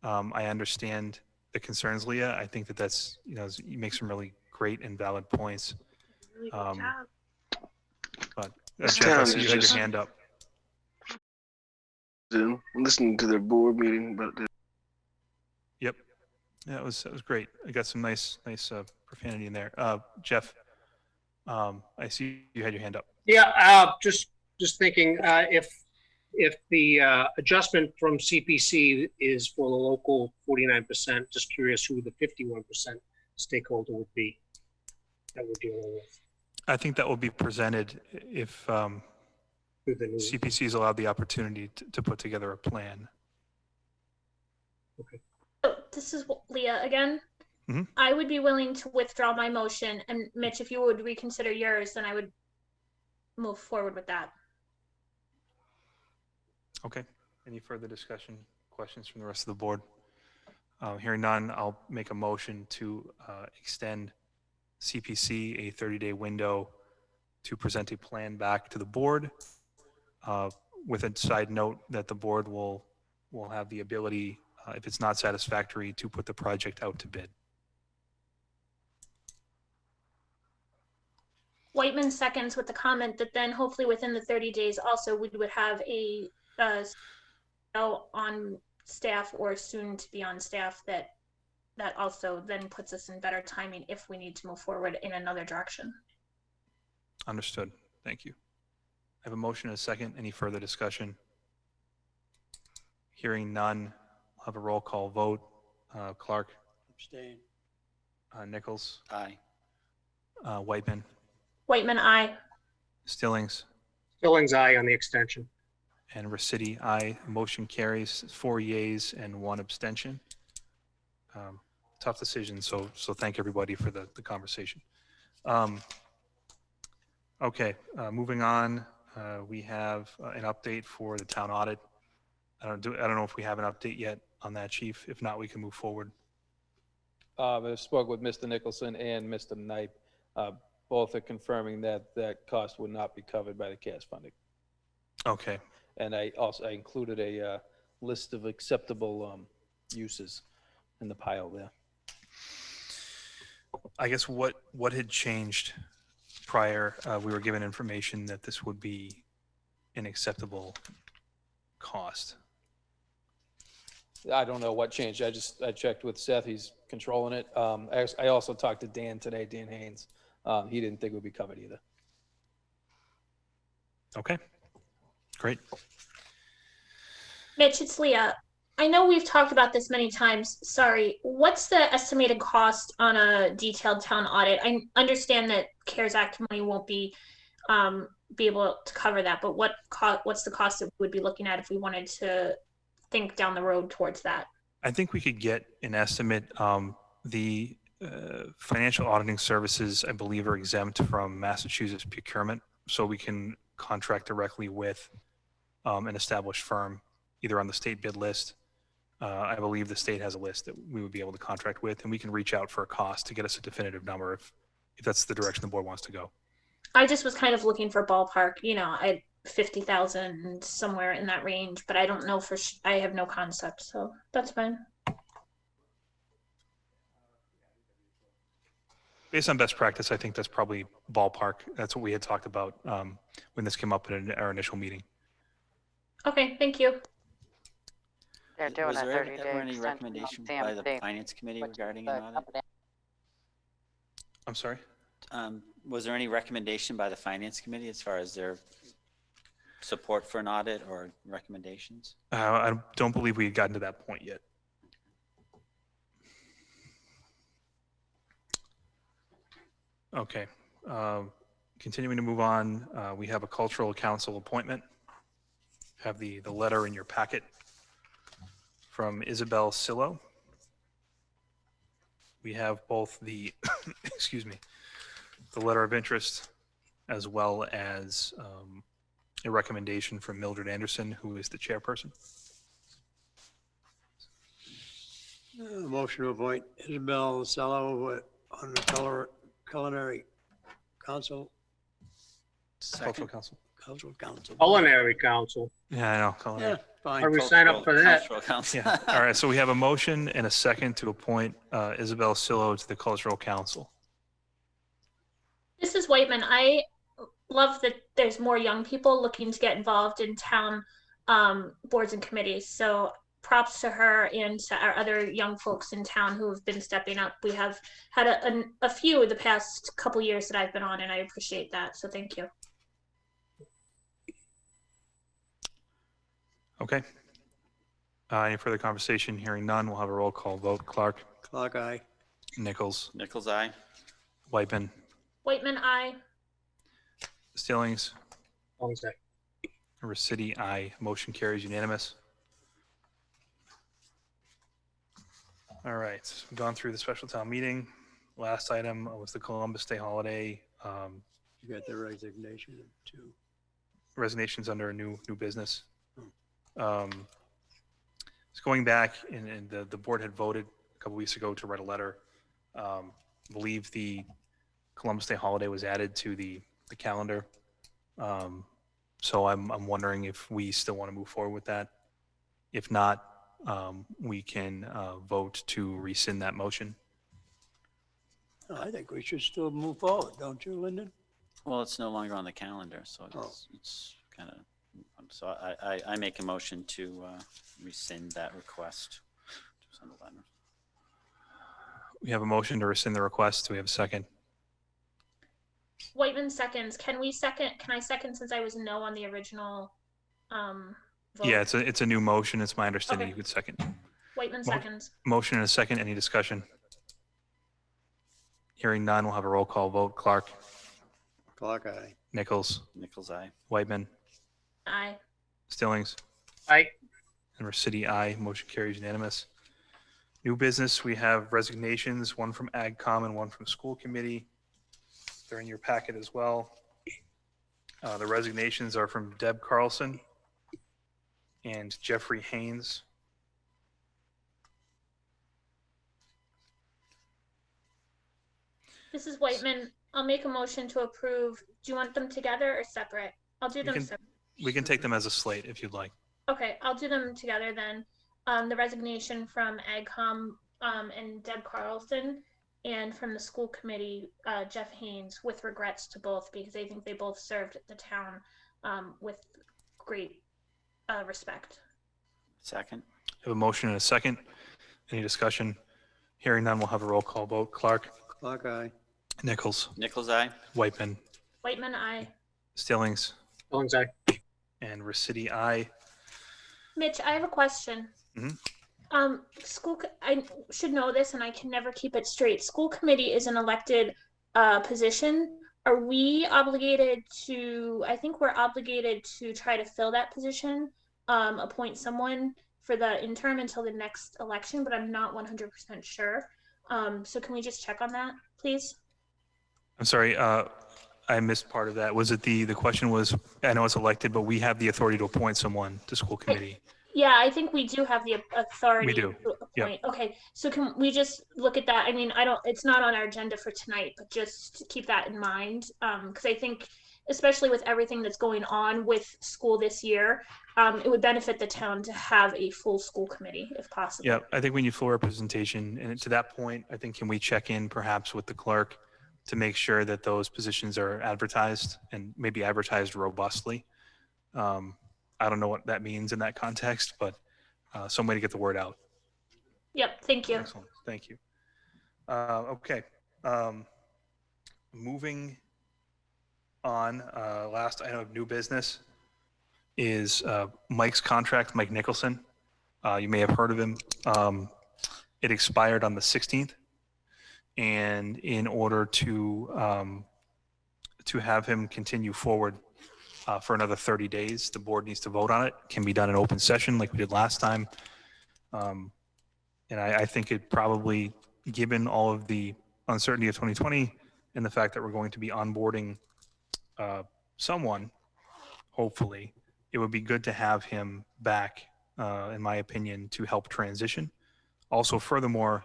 I understand the concerns, Leah. I think that's, you make some really great and valid points. But Jeff, I see you had your hand up. Zoom, listening to their board meeting, but Yep. Yeah, it was great. I got some nice profanity in there. Jeff, I see you had your hand up. Yeah, just thinking, if the adjustment from CPC is for the local 49%, just curious who the 51% stakeholder would be that we're dealing with. I think that will be presented if CPC is allowed the opportunity to put together a plan. Okay. So this is Leah again. Mhm. I would be willing to withdraw my motion, and Mitch, if you would reconsider yours, then I would move forward with that. Okay. Any further discussion, questions from the rest of the board? Hearing none, I'll make a motion to extend CPC a 30-day window to present a plan back to the board, with a side note that the board will have the ability, if it's not satisfactory, to put the project out to bid. Whiteman seconds with the comment that then hopefully within the 30 days also we would have a on staff or soon to be on staff that also then puts us in better timing if we need to move forward in another direction. Understood. Thank you. I have a motion and a second. Any further discussion? Hearing none, I'll have a roll call vote. Clark, Abstain. Nichols, Aye. Whiteman, Whiteman, aye. Stillings, Stillings, aye on the extension. and Resity, aye. Motion carries 4 yeas and 1 abstention. Tough decision, so thank everybody for the conversation. Okay, moving on, we have an update for the town audit. I don't know if we have an update yet on that, Chief. If not, we can move forward. I spoke with Mr. Nicholson and Mr. Knight. Both are confirming that that cost would not be covered by the CARES funding. Okay. And I included a list of acceptable uses in the pile there. I guess what had changed prior? We were given information that this would be an acceptable cost. I don't know what changed. I checked with Seth. He's controlling it. I also talked to Dan today, Dan Haynes. He didn't think it would be covered either. Okay, great. Mitch, it's Leah. I know we've talked about this many times. Sorry. What's the estimated cost on a detailed town audit? I understand that CARES Act money won't be able to cover that, but what's the cost that we would be looking at if we wanted to think down the road towards that? I think we could get an estimate. The financial auditing services, I believe, are exempt from Massachusetts procurement, so we can contract directly with an established firm, either on the state bid list. I believe the state has a list that we would be able to contract with, and we can reach out for a cost to get us a definitive number if that's the direction the board wants to go. I just was kind of looking for ballpark, I 50,000 somewhere in that range, but I don't know I have no concept, so that's fine. Based on best practice, I think that's probably ballpark. That's what we had talked about when this came up in our initial meeting. Okay, thank you. They're doing Was a there 30-day ever any extension on recommendation by the CMC, finance committee which is regarding the an audit? company. I'm sorry? Was there any recommendation by the finance committee as far as their support for an audit or recommendations? I don't believe we had gotten to that point yet. Okay. Continuing to move on, we have a cultural council appointment. Have the letter in your packet from Isabel Sillo. We have both the, excuse me, the letter of interest as well as a recommendation from Mildred Anderson, who is the chairperson. Motion to appoint Isabel Sallow on the culinary council. Cultural council. Cultural council. Culinary council. Yeah, I know. Culinary. Yeah, fine. Or we sign up for that. Cultural council. Yeah. All right. So we have a motion and a second to appoint Isabel Sillo to the cultural council. This is Whiteman. I love that there's more young people looking to get involved in town boards and committees. So props to her and to our other young folks in town who have been stepping up. We have had a few the past couple years that I've been on, and I appreciate that. So thank you. Okay. Any further conversation? Hearing none, we'll have a roll call vote. Clark, Clock eye. Nichols, Nichols, aye. Whiteman, Whiteman, aye. Stillings, Wednesday. Resity, aye. Motion carries unanimous. All right, we've gone through the special town meeting. Last item was the Columbus Day holiday. You got the resignation too. Resignations under a new business. It's going back, and the board had voted a couple weeks ago to write a letter. I believe the Columbus Day holiday was added to the calendar. So I'm wondering if we still want to move forward with that. If not, we can vote to rescind that motion. I think we should still move forward, don't you, Lyndon? Well, it's no longer on the calendar, so it's kind of, so I make a motion to rescind that request. To send a letter. We have a motion to rescind the request. Do we have a second? Whiteman seconds. Can I second since I was no on the original vote? Yeah, it's a new motion. It's my understanding Okay. you could second. Whiteman seconds. Motion and a second. Any discussion? Hearing none, we'll have a roll call vote. Clark, Clock eye. Nichols, Nichols, aye. Whiteman, Aye. Stillings, Aye. and Resity, aye. Motion carries unanimous. New business, we have resignations, one from AgCom and one from school committee. They're in your packet as well. The resignations are from Deb Carlson and Jeffrey Haynes. This is Whiteman. I'll make a motion to approve. Do you want them together or separate? I'll do them separate. We can take them as a slate if you'd like. Okay, I'll do them together then. The resignation from AgCom and Deb Carlson, and from the school committee, Jeff Haynes, with regrets to both because I think they both served the town with great respect. Second. Have a motion and a second. Any discussion? Hearing none, we'll have a roll call vote. Clark, Clock eye. Nichols, Nichols, aye. Whiteman, Whiteman, aye. Stillings, Stillings, aye. and Resity, aye. Mitch, I have a question. I should know this and I can never keep it straight. School committee is an elected position. Are we obligated to, I think we're obligated to try to fill that position, appoint someone for the interim until the next election, but I'm not 100% sure. So can we just check on that, please? I'm sorry, I missed part of that. Was it the question was, I know it's elected, but we have the authority to appoint someone to school committee. Yeah, I think we do have the authority We do. to appoint. Yep. Okay, so can we just look at that? I mean, it's not on our agenda for tonight, but just keep that in mind. Because I think, especially with everything that's going on with school this year, it would benefit the town to have a full school committee if possible. Yeah, I think we need full representation. And to that point, I think, can we check in perhaps with the clerk to make sure that those positions are advertised and maybe advertised robustly? I don't know what that means in that context, but some way to get the word out. Yep, thank you. Excellent, thank you. Okay, moving on, last item of new business is Mike's contract, Mike Nicholson. You may have heard of him. It expired on the 16th. And in order to have him continue forward for another 30 days, the board needs to vote on it. Can be done in open session like we did last time. And I think it probably, given all of the uncertainty of 2020 and the fact that we're going to be onboarding someone, hopefully, it would be good to have him back, in my opinion, to help transition. Also, furthermore,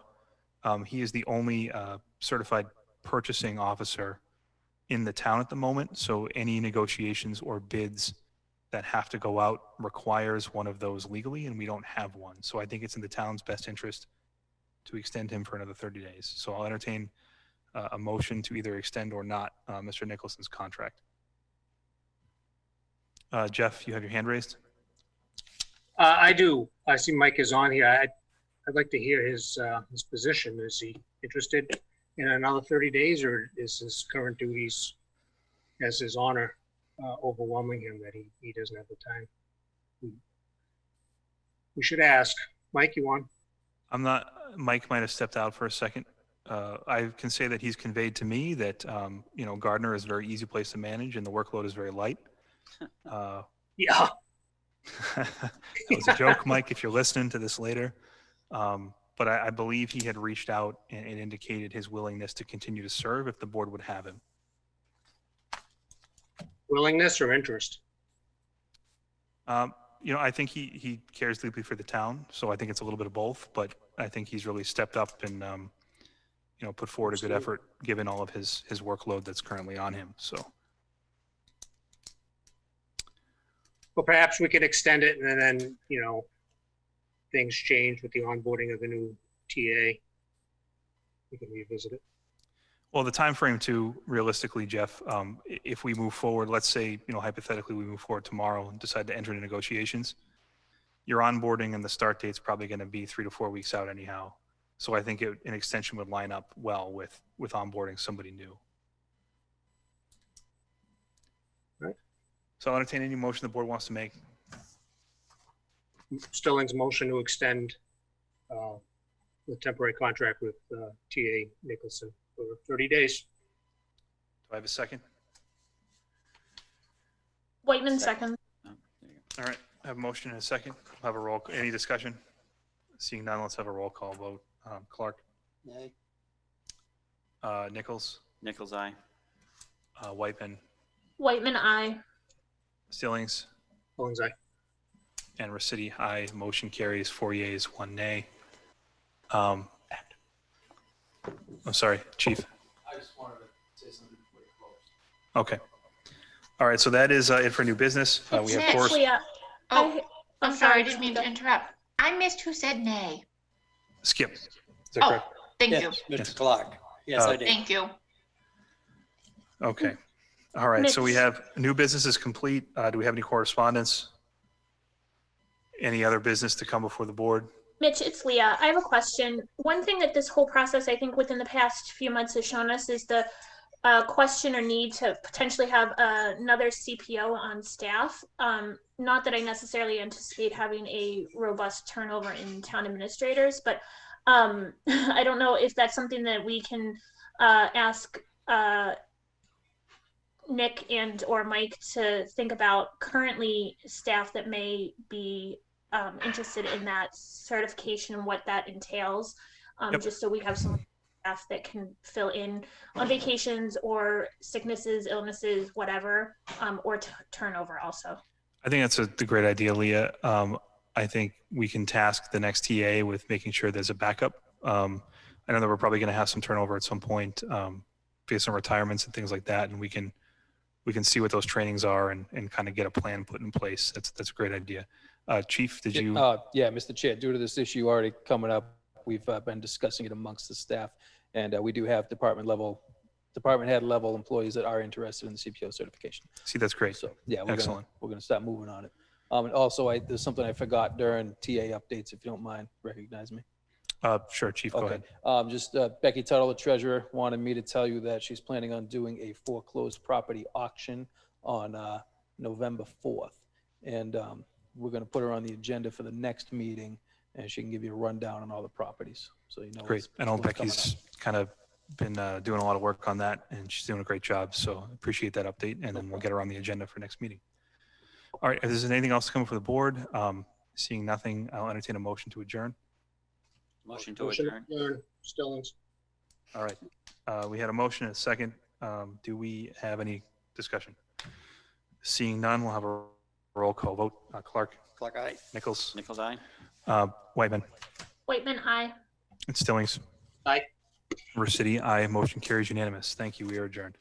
he is the only certified purchasing officer in the town at the moment. So any negotiations or bids that have to go out requires one of those legally, and we don't have one. So I think it's in the town's best interest to extend him for another 30 days. So I'll entertain a motion to either extend or not Mr. Nicholson's contract. Jeff, you have your hand raised? I do. I see Mike is on here. I'd like to hear his position. Is he interested in another 30 days, or is his current duties as his honor overwhelming him that he doesn't have the time? We should ask. Mike, you on? I'm not, Mike might have stepped out for a second. I can say that he's conveyed to me that, Gardner is a very easy place to manage and the workload is very light. Yeah. That was a joke, Mike, if you're listening to this later. But I believe he had reached out and indicated his willingness to continue to serve if the board would have him. Willingness or interest? I think he cares deeply for the town, so I think it's a little bit of both, but I think he's really stepped up and, put forward a good effort given all of his workload that's currently on him, so. Well, perhaps we could extend it and then, things change with the onboarding of the new TA. We can revisit it. Well, the time frame too, realistically, Jeff, if we move forward, let's say, hypothetically, we move forward tomorrow and decide to enter into negotiations, your onboarding and the start date's probably going to be 3 to 4 weeks out anyhow. So I think an extension would line up well with onboarding somebody new. Right. So I'll entertain any motion the board wants to make. Stilling's motion to extend the temporary contract with TA Nicholson for 30 days. Do I have a second? Whitman, second. All right, I have a motion and a second. I'll have a roll. Any discussion? Seeing none, let's have a roll call vote. Clark? Nay. Nichols? Nichols, aye. Whitman? Whitman, aye. Stillings? Stillings, aye. And Rossetti, aye. Motion carries 4 yeas, 1 nay. I'm sorry, Chief. I just wanted to say something before you close. Okay. All right, so that is it for new business. We have course. I'm sorry, I didn't mean to interrupt. I missed who said nay. Skip. Is that correct? Thank Yes, you. Mr. Clark. Yes, I did. Thank you. Okay. All right, so we have new business is complete. Do we have any correspondence? Any other business to come before the board? Mitch, it's Leah. I have a question. One thing that this whole process, I think, within the past few months has shown us is the question or need to potentially have another CPO on staff. Not that I necessarily anticipate having a robust turnover in town administrators, but I don't know if that's something that we can ask Nick and or Mike to think about. Currently staff that may be interested in that certification and what that entails, just so we have some staff that can fill in on vacations or sicknesses, illnesses, whatever, or turnover also. I think that's a great idea, Leah. I think we can task the next TA with making sure there's a backup. I know that we're probably going to have some turnover at some point based on retirements and things like that, and we can see what those trainings are and kind of get a plan put in place. That's a great idea. Chief, did you? Yeah, Mr. Chair, due to this issue already coming up, we've been discussing it amongst the staff, and we do have department head level employees that are interested in the CPO certification. See, that's great. So yeah, we're gonna start moving on it. And also, there's something I forgot during TA updates, if you don't mind, recognize me. Sure, Chief, go Okay. ahead. Just Becky Tuttle, the treasurer, wanted me to tell you that she's planning on doing a foreclosed property auction on November 4th. And we're going to put her on the agenda for the next meeting, and she can give you a rundown on all the properties. So you know. Great. I know Becky's kind of been doing a lot of work on that, and she's doing a great job. So appreciate that update, and then we'll get her on the agenda for next meeting. All right, if there's anything else coming for the board, seeing nothing, I'll entertain a motion to adjourn. Motion to adjourn. Stillings. All right, we had a motion and a second. Do we have any discussion? Seeing none, we'll have a roll call vote. Clark. Clark, aye. Nichols. Nichols, aye. Whiteman. Whiteman, aye. And Stillings. Aye. River City, aye. Motion carries unanimous. Thank you. We are adjourned.